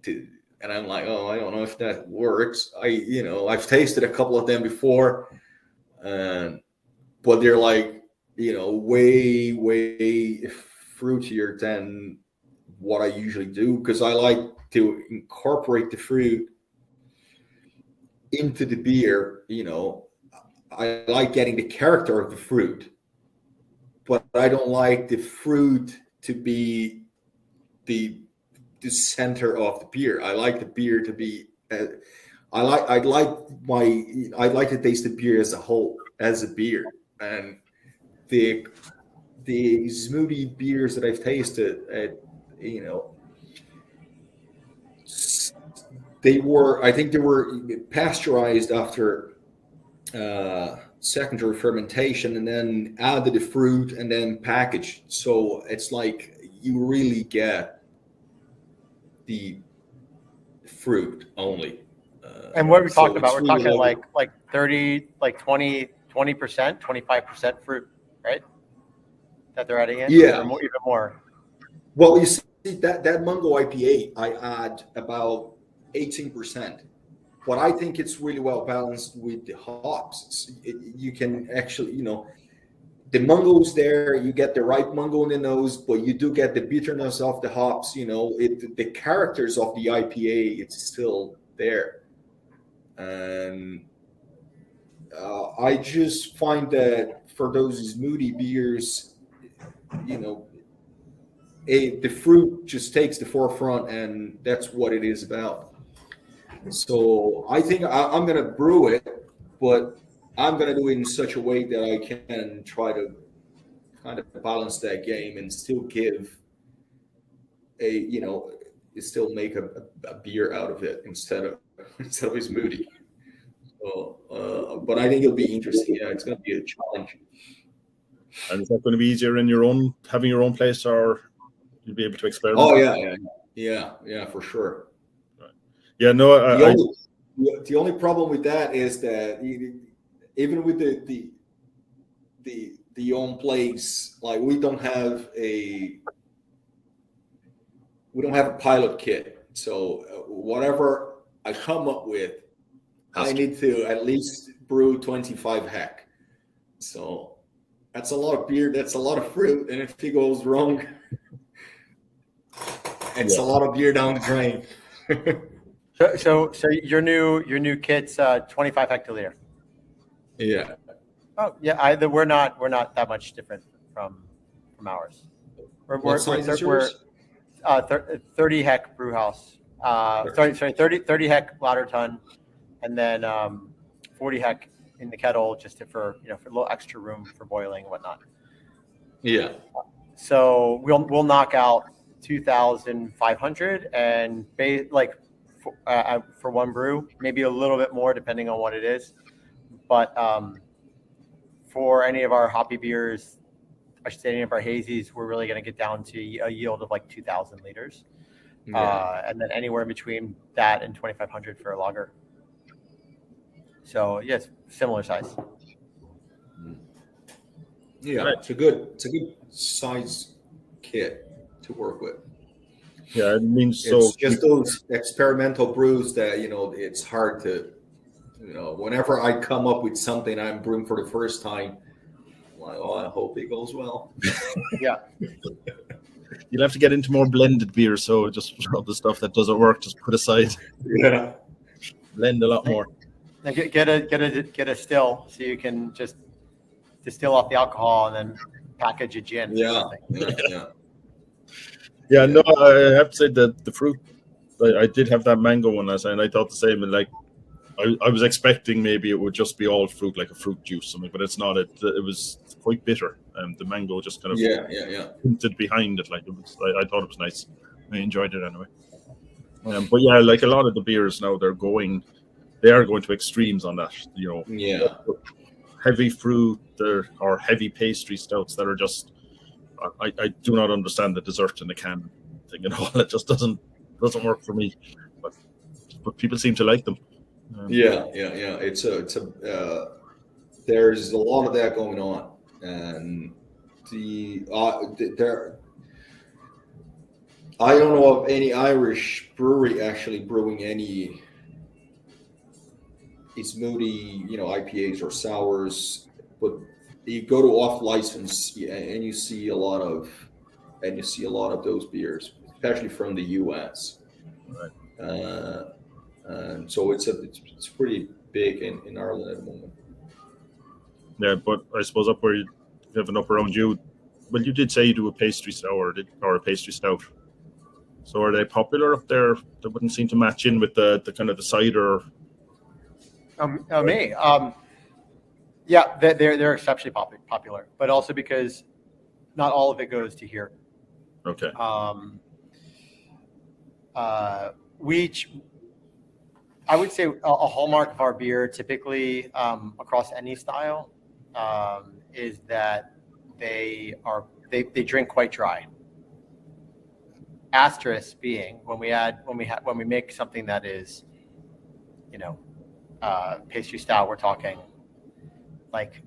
And I'm like, I don't know if that works. I've tasted a couple of them before, but they're like, way, way fruitier than what I usually do, because I like to incorporate the fruit into the beer. I like getting the character of the fruit, but I don't like the fruit to be the center of the beer. I like the beer to be. I'd like to taste the beer as a whole, as a beer. And the smoothie beers that I've tasted, they were pasteurized after secondary fermentation, and then added the fruit and then packaged. So it's like you really get the fruit only. And what we talked about, we're really talking like 30, like 20%, 25% fruit, right? That they're adding in? Yeah. Or even more. Well, you see, that mango IPA, I add about 18%. But I think it's really well balanced with the hops. You can actually, the mango's there, you get the ripe mango in the nose, but you do get the bitterness of the hops. The characters of the IPA, it's still there. And I just find that for those smoothie beers, you know, the fruit just takes the forefront, and that's what it is about. So I think I'm going to brew it, but I'm going to do it in such a way that I can try to kind of balance that game and still give still make a beer out of it instead of a smoothie. So, but I think it'll be interesting. Yeah, it's going to be a challenge. And is that going to be easier in having your own place, or you'll be able to experiment? Oh yeah, for sure. Right. Yeah, no. The only problem with that is that even with the own place, like we don't have a pilot kit. So whatever I come up with, I need to at least brew 25 heck. So that's a lot of beer. That's a lot of fruit. And if it goes wrong, it's a lot of beer down the drain. So your new kit's 25 hectoliter. Yeah. Oh yeah, we're not that much different from ours. What size is yours? 30 heck brew house. 30 heck ladder ton, and then 40 heck in the kettle, just for a little extra room for boiling and whatnot. Yeah. So we'll knock out 2,500 and for one brew, maybe a little bit more depending on what it is. But for any of our hoppy beers, I should say any of our hazies, we're really going to get down to a yield of like 2,000 liters. Yeah. And then anywhere between that and 2,500 for a lager. So yes, similar size. Yeah, right. It's a good size kit to work with. Yeah, it means so. It's just those experimental brews that it's hard to, whenever I come up with something I'm brewing for the first time, I'm like, oh, I hope it goes well. Yeah. You'll have to get into more blended beer, so just all the stuff that doesn't work, just put aside. Yeah. Blend a lot more. Get a still, so you can just distill off the alcohol and then package a gin. Yeah. Yeah, no, I have to say that the fruit, I did have that mango one last night, and I thought the same. And like, I was expecting maybe it would just be all fruit, like a fruit juice, something, but it's not. It was quite bitter, and the mango just kind of hinted behind it. Like it was, I thought it was nice. I enjoyed it anyway. But yeah, like a lot of the beers now, they are going to extremes on that. Yeah. Heavy fruit or heavy pastry stouts that are just. I do not understand the dessert in the can thing at all. It just doesn't work for me. But people seem to like them. Yeah. It's there's a lot of that going on, and I don't know of any Irish brewery actually brewing any smoothie, IPAs or sours, but you go to off license and you see a lot of those beers, especially from the US. Right. And so it's pretty big in Ireland at the moment. Yeah, but I suppose up where you have enough around you, well, you did say you do a pastry sour or a pastry stout. So are they popular up there? They wouldn't seem to match in with the kind of the cider. Yeah, they're exceptionally popular, but also because not all of it goes to here. Okay. I would say a hallmark of our beer, typically across any style, is that they drink quite dry. Asterisk being when we make something that is, pastry stout, we're talking like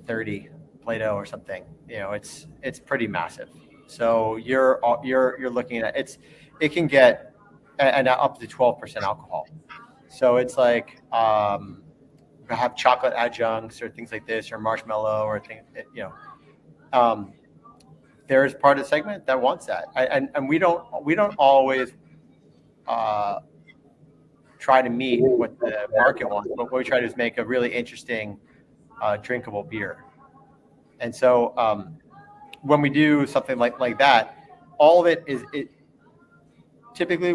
30 Play-Doh or something. It's pretty massive. So you're looking at it can get and up to 12% alcohol. So it's like have chocolate adjuncts or things like this, or marshmallow or things. There is part of the segment that wants that, and we don't always try to meet what the market wants, but what we try to do is make a really interesting, drinkable beer. And so when we do something like that, all of it typically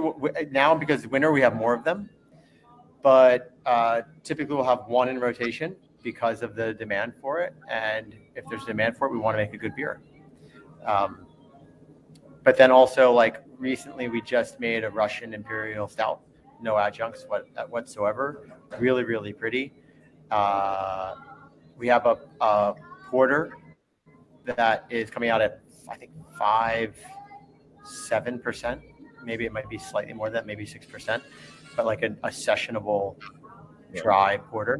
now, because winter we have more of them, but typically we'll have one in rotation because of the demand for it. And if there's demand for it, we want to make a good beer. But then also, like recently, we just made a Russian Imperial Stout, no adjuncts whatsoever. Really, really pretty. We have a porter that is coming out at, I think, 5-7%. Maybe it might be slightly more than that, maybe 6%, but like a sessionable dry porter.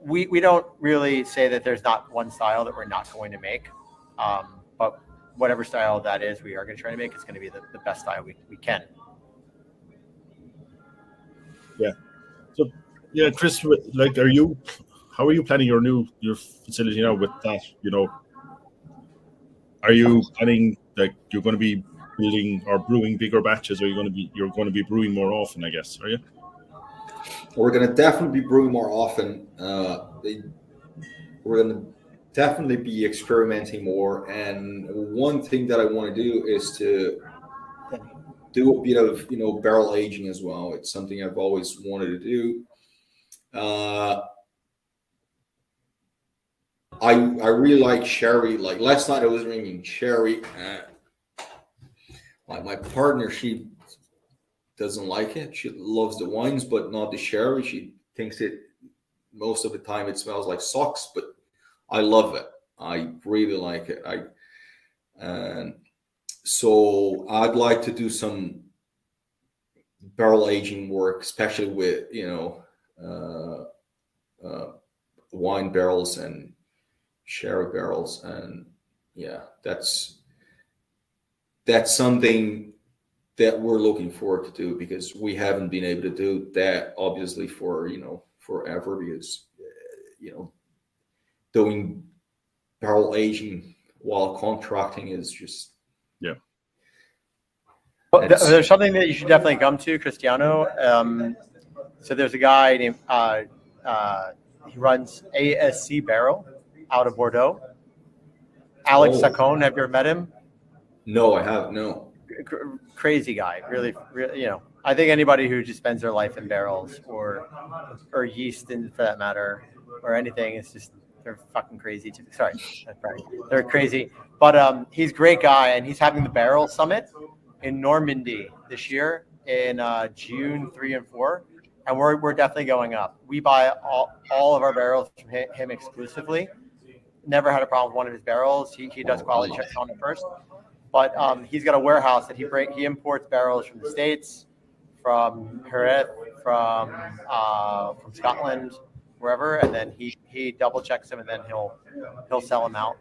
We don't really say that there's not one style that we're not going to make, but whatever style that is, we are going to try to make. It's going to be the best style we can. Yeah. So, yeah, Chris, like, how are you planning your facility now with that? You know, are you planning like you're going to be building or brewing bigger batches, or you're going to be brewing more often? I guess, are you? We're going to definitely be brewing more often. We're going to definitely be experimenting more. And one thing that I want to do is to do a bit of, barrel aging as well. It's something I've always wanted to do. I really like sherry. Like last night I was drinking sherry. My partner, she doesn't like it. She loves the wines, but not the sherry. She thinks it most of the time it smells like socks, but I love it. I really like it. So I'd like to do some barrel aging work, especially with wine barrels and sherry barrels, and yeah, that's something that we're looking forward to do, because we haven't been able to do that obviously for forever, because doing barrel aging while contracting is just there's something that you should definitely come to, Cristiano. So there's a guy named he runs ASC Barrel out of Bordeaux. Alex Sacone, have you ever met him? No, I haven't. No. Crazy guy, really, I think anybody who just spends their life in barrels or yeast, and for that matter, or anything, it's just, they're fucking crazy. Sorry, they're crazy. But he's a great guy, and he's having the Barrel Summit in Normandy this year in June 3 and 4, and we're definitely going up. We buy all of our barrels from him exclusively. Never had a problem with one of his barrels. He does quality checks on it first. But he's got a warehouse that he imports barrels from the States, from Jerez, from Scotland, wherever, and then he double checks them, and then he'll sell them out.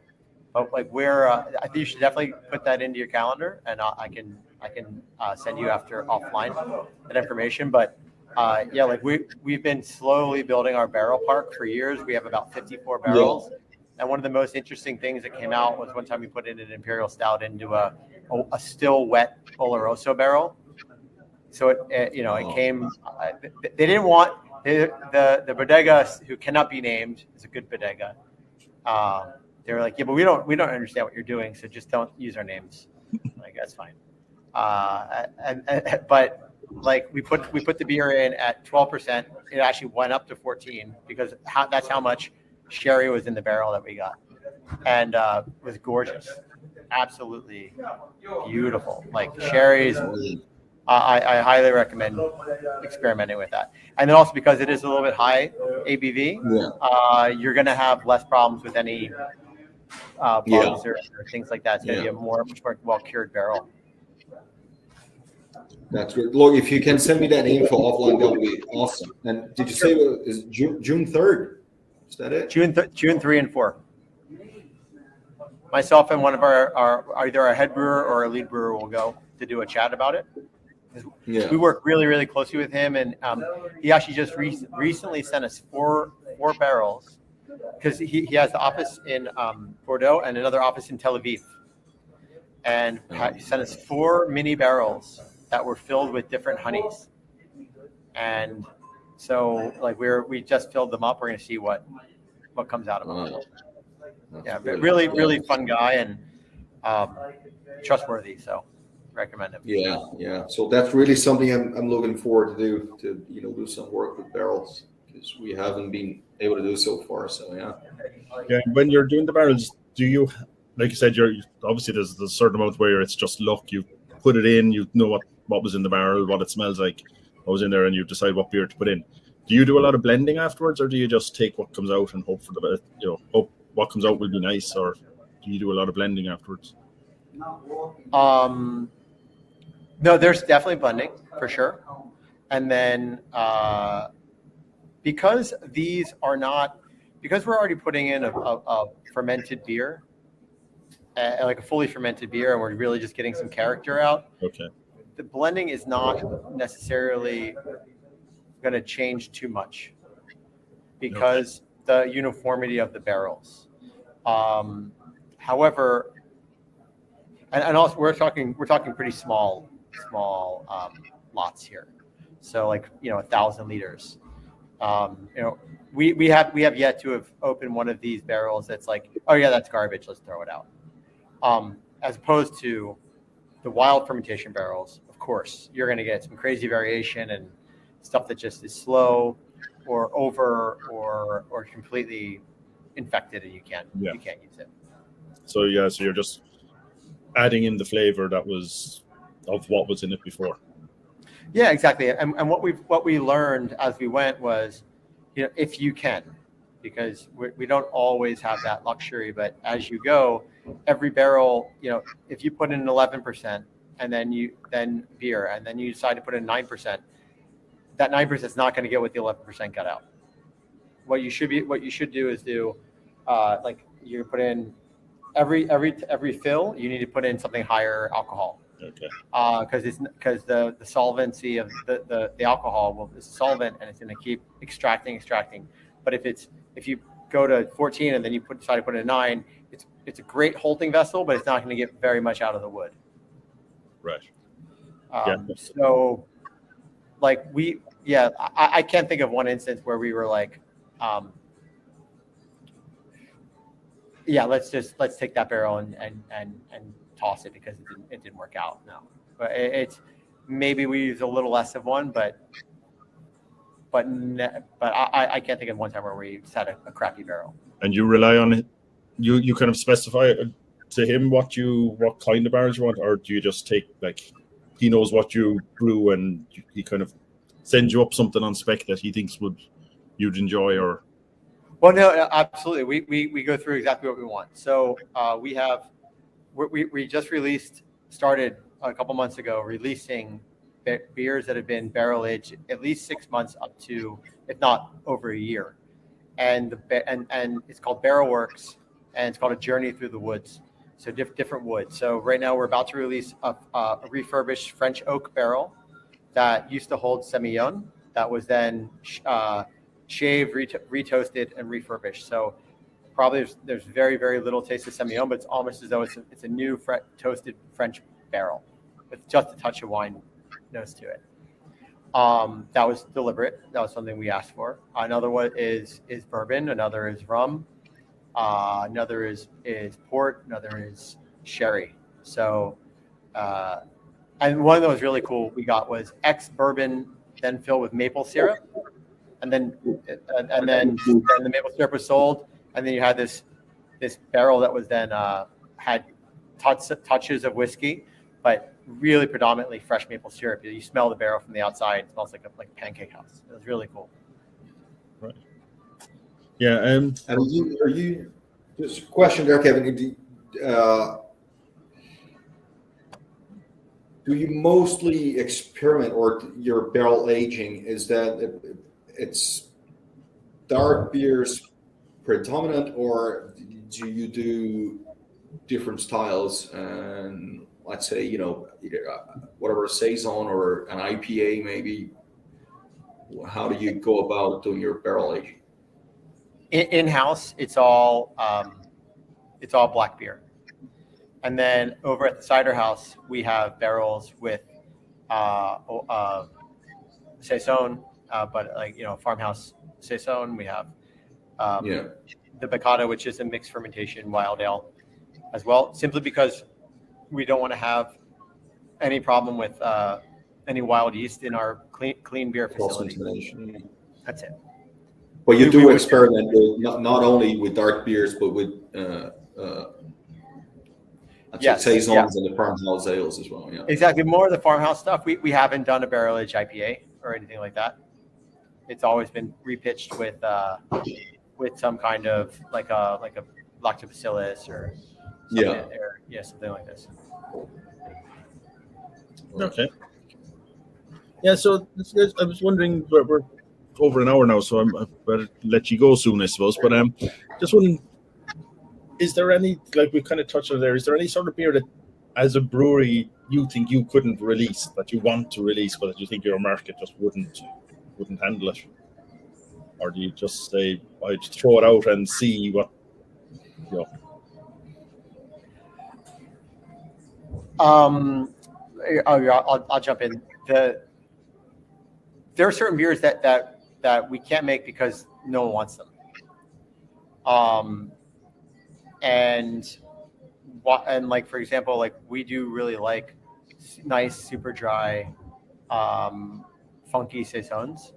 But like I think you should definitely put that into your calendar, and I can send you offline that information. But yeah, like we've been slowly building our barrel park for years. We have about 54 barrels. Yeah. And one of the most interesting things that came out was one time we put in an Imperial Stout into a still wet Oloroso barrel. So it came. They didn't want the bodega, who cannot be named, is a good bodega. They were like, yeah, but we don't understand what you're doing, so just don't use our names. I'm like, that's fine. But like we put the beer in at 12%. It actually went up to 14 because that's how much sherry was in the barrel that we got, and it was gorgeous, absolutely beautiful. Like sherry's, I highly recommend experimenting with that. And then also because it is a little bit high ABV, you're going to have less problems with any bugs or things like that. It's going to be a much more well-cured barrel. That's good. Look, if you can send me that info offline, that would be awesome. And did you say it was June 3rd? Is that it? June 3 and 4. Myself and one of our either our head brewer or our lead brewer will go to do a chat about it. Yeah. We work really, really closely with him, and he actually just recently sent us four barrels, because he has the office in Bordeaux and another office in Tel Aviv, and he sent us 4 mini barrels that were filled with different honeys, and so like we just filled them up. We're going to see what comes out of them. Yeah, but really fun guy and trustworthy. So recommend him. Yeah. So that's really something I'm looking forward to do. To do some work with barrels, because we haven't been able to do so far. So yeah. Yeah. When you're doing the barrels, do you, like you said, you're obviously there's a certain amount where it's just luck. You put it in, you know what was in the barrel, what it smells like, what was in there, and you decide what beer to put in. Do you do a lot of blending afterwards, or do you just take what comes out and hope for the best? Hope what comes out will be nice, or do you do a lot of blending afterwards? No, there's definitely blending for sure, and then because we're already putting in a fermented beer, like a fully fermented beer, and we're really just getting some character out. Okay. The blending is not necessarily going to change too much because the uniformity of the barrels. However, and also we're talking pretty small lots here, so like 1,000 liters. We have yet to have opened one of these barrels that's like, oh yeah, that's garbage, let's throw it out. As opposed to the wild fermentation barrels, of course, you're going to get some crazy variation and stuff that just is slow or over or completely infected, and you can't use it. So you're just adding in the flavor that was of what was in it before. Yeah, exactly. And what we learned as we went was, if you can, because we don't always have that luxury, but as you go, every barrel, if you put in 11% and then beer, and then you decide to put in 9%, that 9% is not going to get what the 11% got out. What you should do is like you put in every fill, you need to put in something higher alcohol. Okay. Because the solvency of the alcohol is a solvent, and it's going to keep extracting. But if you go to 14 and then you decide to put in a 9, it's a great holding vessel, but it's not going to get very much out of the wood. Right. So, like I can't think of one instance where we were like, let's take that barrel and toss it because it didn't work out. No, but it's maybe we use a little less of one, but I can't think of one time where we just had a crappy barrel. And you rely on it. You kind of specify to him what kind of barrels you want, or do you just take, like, he knows what you brew and he kind of sends you up something on spec that he thinks you'd enjoy? Or well, no, absolutely. We go through exactly what we want. So we just started a couple months ago releasing beers that have been barrel aged at least 6 months up to, if not over a year, and it's called Barrel Works, and it's called A Journey Through the Woods. So different wood. So right now we're about to release a refurbished French oak barrel that used to hold Semillon, that was then shaved, retoasted, and refurbished. So probably there's very, very little taste of Semillon, but it's almost as though it's a new toasted French barrel with just a touch of wine nose to it. That was deliberate. That was something we asked for. Another one is bourbon. Another is rum. Another is port. Another is sherry. So, and one that was really cool we got was ex-bourbon, then filled with maple syrup, and then the maple syrup was sold, and then you had this barrel that was then had touches of whiskey, but really predominantly fresh maple syrup. You smell the barrel from the outside; it smells like a pancake house. It was really cool. Right. Yeah. And are you? Just a question there, Kevin. Do you mostly experiment, or your barrel aging is that it's dark beers predominant, or do you do different styles? And let's say, either whatever a saison or an IPA, maybe. How do you go about doing your barrel aging? In-house, it's all black beer, and then over at the cider house we have barrels with saison, but like farmhouse saison. We have Yeah. the Becata, which is a mixed fermentation wild ale, as well. Simply because we don't want to have any problem with any wild yeast in our clean beer facility. Cross-contamination. That's it. But you We do would- experiment with not only with dark beers, but with Yes, saisons and the farmhouse ales as well. Yeah. Exactly. More of the farmhouse stuff. We haven't done a barrel aged IPA or anything like that. It's always been repitched with some kind of like a lactobacillus or something, something like this. Okay. Yeah, so I was wondering, we're over an hour now, so I better let you go soon, I suppose. But just wondering, is there any, like we kind of touched on there, is there any sort of beer that, as a brewery, you think you couldn't release, that you want to release, but that you think your market just wouldn't handle it? Or do you just say, I'd throw it out and see what, I'll jump in. There are certain beers that we can't make because no one wants them. And like, for example, like we do really like nice, super dry, funky saisons,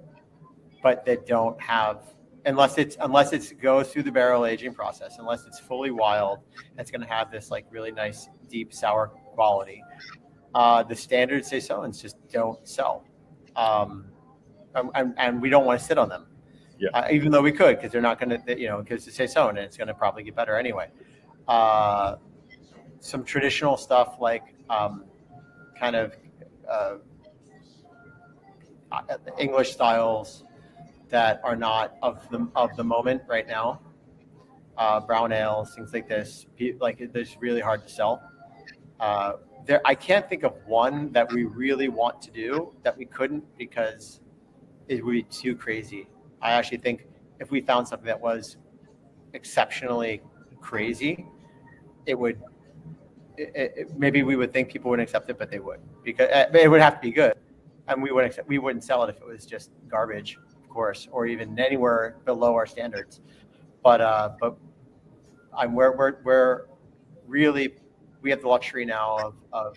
but that don't have, unless it goes through the barrel aging process, unless it's fully wild, it's going to have this like really nice, deep, sour quality. The standard saisons just don't sell. And we don't want to sit on them. Yeah. Even though we could, because they're not going to, because it's a saison and it's going to probably get better anyway. Some traditional stuff like kind of English styles that are not of the moment right now. Brown ales, things like this, like it's really hard to sell. I can't think of one that we really want to do that we couldn't because it would be too crazy. I actually think if we found something that was exceptionally crazy, maybe we would think people wouldn't accept it, but they would, because it would have to be good, and we wouldn't sell it if it was just garbage, of course, or even anywhere below our standards. But we're really, we have the luxury now of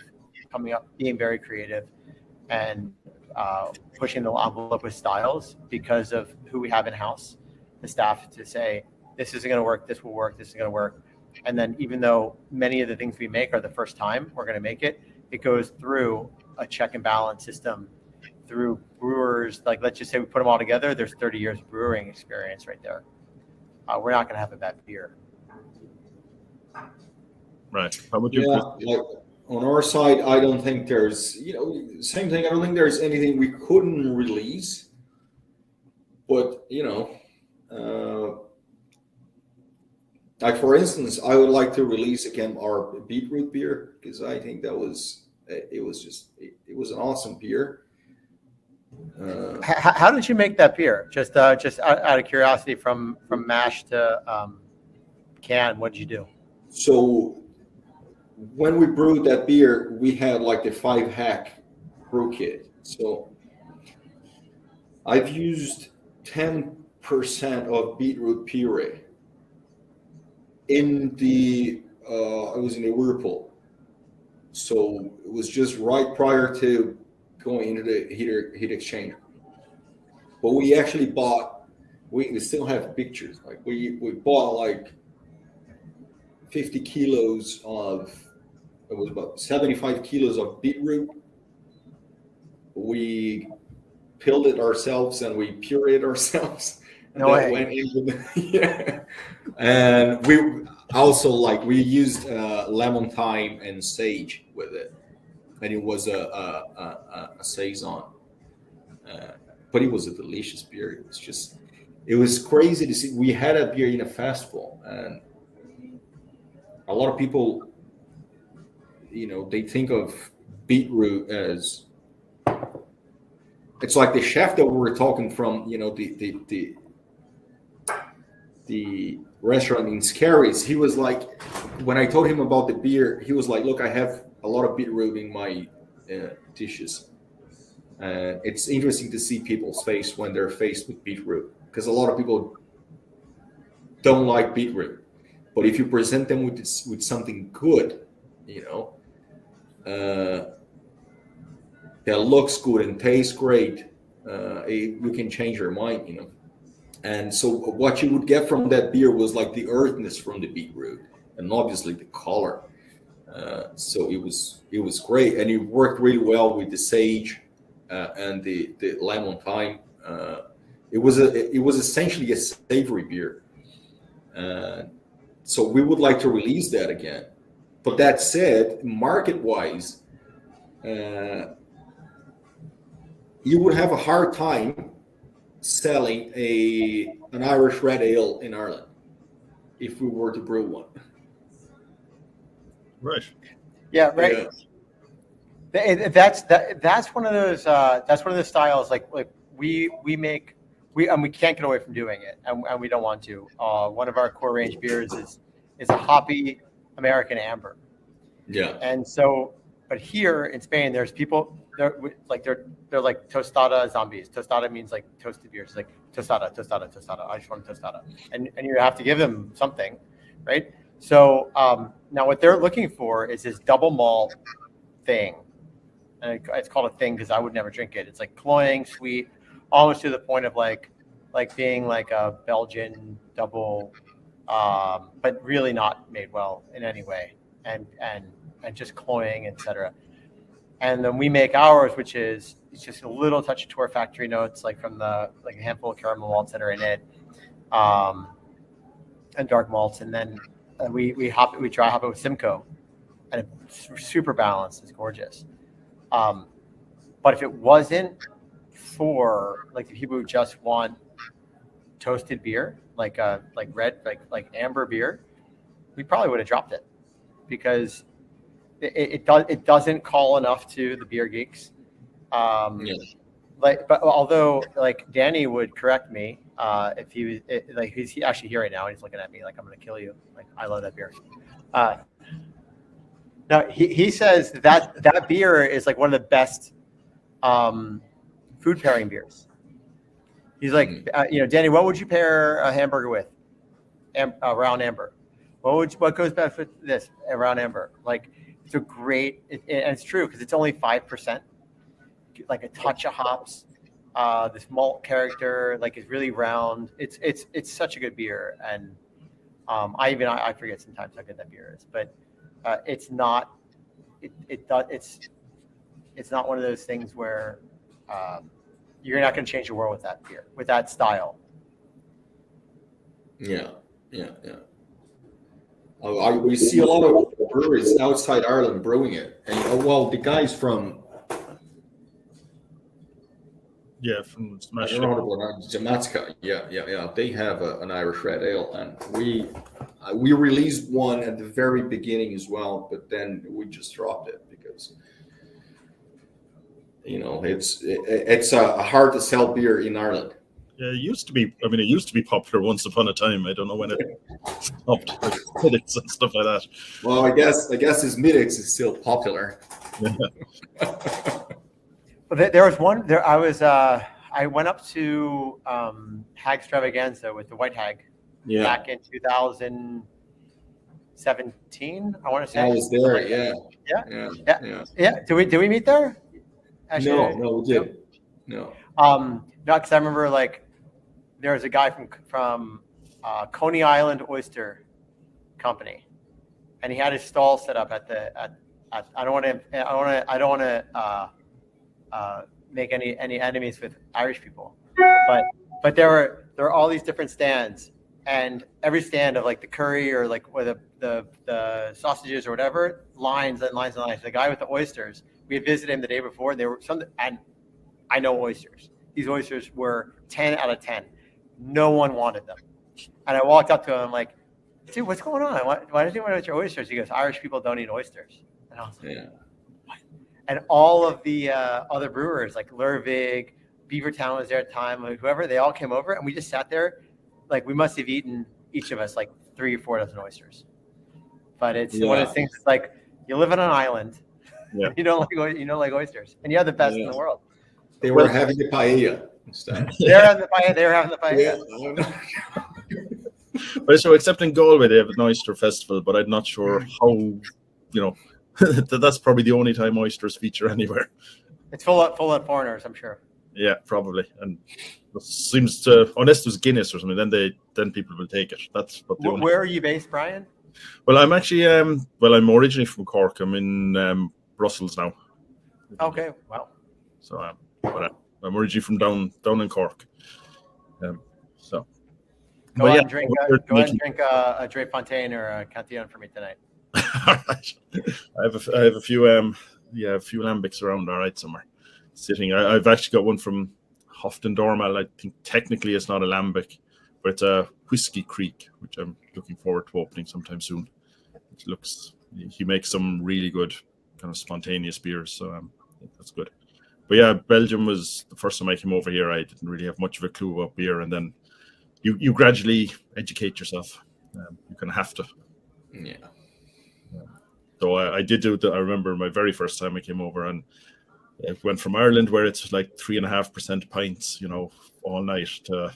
coming up, being very creative, and pushing the envelope with styles because of who we have in house, the staff, to say this isn't going to work, this will work, this is going to work. And then even though many of the things we make are the first time we're going to make it, it goes through a check and balance system through brewers. Like, let's just say we put them all together, there's 30 years of brewing experience right there. We're not going to have a bad beer. Right. How would you? Like on our side, I don't think there's, same thing. I don't think there's anything we couldn't release. But, like for instance, I would like to release again our beetroot beer, because I think it was an awesome beer. How did you make that beer? Just out of curiosity, from mash to can, what did you do? So when we brewed that beer, we had like the 5-hack brew kit. So I've used 10% of beetroot puree in the I was in a whirlpool. So it was just right prior to going into the heat exchanger. But we actually bought, we still have pictures, like we bought like 50 kilos of, it was about 75 kilos of beetroot. We peeled it ourselves and we pureed ourselves. No way. Went into the, And we also we used lemon, thyme, and sage with it, and it was a saison. But it was a delicious beer. It was crazy to see. We had a beer in a festival, and a lot of people, they think of beetroot as, it's like the chef that we were talking from, the restaurant in Scaries. He was like, when I told him about the beer, he was like, look, I have a lot of beetroot in my dishes. And it's interesting to see people's face when they're faced with beetroot, because a lot of people don't like beetroot. But if you present them with something good, that looks good and tastes great, you can change your mind. And so what you would get from that beer was like the earthiness from the beetroot, and obviously the color. So it was great, and it worked really well with the sage and the lemon thyme. It was essentially a savory beer. So we would like to release that again. But that said, market-wise, you would have a hard time selling an Irish red ale in Ireland if we were to brew one. Right. Yeah, right. Yeah. That's one of those styles like we can't get away from doing it, and we don't want to. One of our core range beers is a hoppy American amber. Yeah. And so, but here in Spain, there's people they're like tostada zombies. Tostada means like toasted beers. It's like tostada. I just want a tostada, and you have to give them something, right? So now what they're looking for is this double malt thing, and it's called a thing because I would never drink it. It's like cloying, sweet, almost to the point of like being like a Belgian double, but really not made well in any way, and just cloying, etc. And then we make ours, which is it's just a little touch of Tor factory notes, like from a handful of caramel malts that are in it, and dark malts, and then we dry hop it with Simcoe, and it's super balanced. It's gorgeous. But if it wasn't for like the people who just want toasted beer, like red, like amber beer, we probably would have dropped it because it doesn't call enough to the beer geeks. But although like Danny would correct me if he was he's actually here right now and he's looking at me like I'm gonna kill you. Like I love that beer. Now he says that beer is like one of the best food pairing beers. He's like, Danny, what would you pair a hamburger with? Round amber. What goes best with this? A round amber. Like it's a great, and it's true because it's only 5%. Like a touch of hops, this malt character, like is really round. It's such a good beer, and I forget sometimes how good that beer is, but it's not one of those things where you're not going to change the world with that beer, with that style. Yeah. We see a lot of breweries outside Ireland brewing it, and the guys from Jamaica, they have an Irish red ale, and we released one at the very beginning as well, but then we just dropped it because it's a hard to sell beer in Ireland. Yeah, it used to be popular once upon a time. I don't know when it stopped, like Middix and stuff like that. Well, I guess his Middix is still popular. Yeah. There was one there. I went up to Hagstravaganza with the White Hag back in 2017. I want to say I was there. Yeah. Did we meet there? Actually, no, we didn't. No. No, because I remember like there was a guy from Coney Island Oyster Company, and he had his stall set up at I don't want to make any enemies with Irish people, but there were all these different stands, and every stand of like the curry or like where the sausages or whatever, lines and lines and lines. The guy with the oysters, we had visited him the day before, and they were and I know oysters. These oysters were 10 out of 10. No one wanted them, and I walked up to him. I'm like, dude, what's going on? Why does anyone want your oysters? He goes, Irish people don't eat oysters. And I was like, what? And all of the other brewers, like Lervig, Beavertown was there at the time, whoever, they all came over, and we just sat there. Like we must have eaten, each of us, like 3 or 4 dozen oysters. But it's one of those things. It's like you live on an island, you don't like oysters, and you have the best in the world. They were having the paella instead. They're having the paella. They're having the paella. Yeah. But so, except in Galway, they have an oyster festival, but I'm not sure how. That's probably the only time oysters feature anywhere. It's full of foreigners, I'm sure. Yeah, probably, and it seems to, unless there's Guinness or something, then people will take it. That's what. Where are you based, Brian? Well, I'm actually I'm originally from Cork. I'm in Brussels now. Okay, wow. So but I'm originally from down in Cork. So go ahead and drink a Dre Fontaine or a Cantillon for me tonight. All right. I have a few a few lambics around, all right, somewhere sitting. I've actually got one from Hofton Dormal. I think technically it's not a lambic, but it's a Whiskey Creek, which I'm looking forward to opening sometime soon. He makes some really good kind of spontaneous beers, so I think that's good. But yeah, Belgium was the first time I came over here. I didn't really have much of a clue about beer, and then you gradually educate yourself. You kind of have to. Yeah. So I did do that. I remember my very first time I came over, and it went from Ireland, where it's like 3.5% pints, all night, to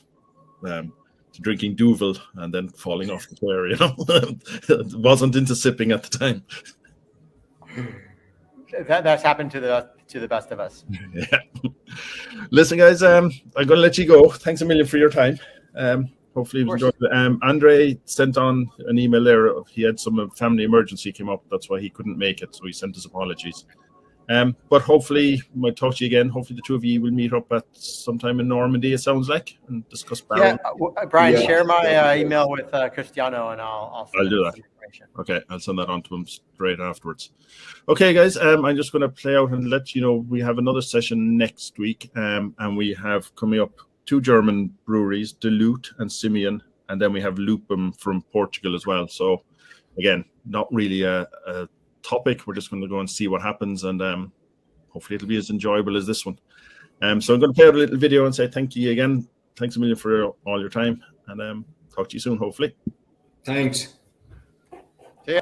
drinking Duvel and then falling off the chair. It wasn't into sipping at the time. That's happened to the best of us. Yeah. Listen, guys, I'm going to let you go. Thanks a million for your time. Hopefully you enjoyed it. Andre sent on an email there. He had some family emergency came up. That's why he couldn't make it. So he sent his apologies. But hopefully we might talk to you again. Hopefully the two of you will meet up at sometime in Normandy, it sounds like, and discuss barrel. Yeah, Brian, share my email with Cristiano, and I'll do that. Okay, I'll send that on to him straight afterwards. Okay, guys, I'm just going to play out and let you know we have another session next week, and we have coming up 2 German breweries, Duluth and Simeon, and then we have Lupum from Portugal as well. So, again, not really a topic. We're just going to go and see what happens, and hopefully it'll be as enjoyable as this one. So I'm going to play out a little video and say thank you again. Thanks a million for all your time, and talk to you soon, hopefully. Thanks. See ya.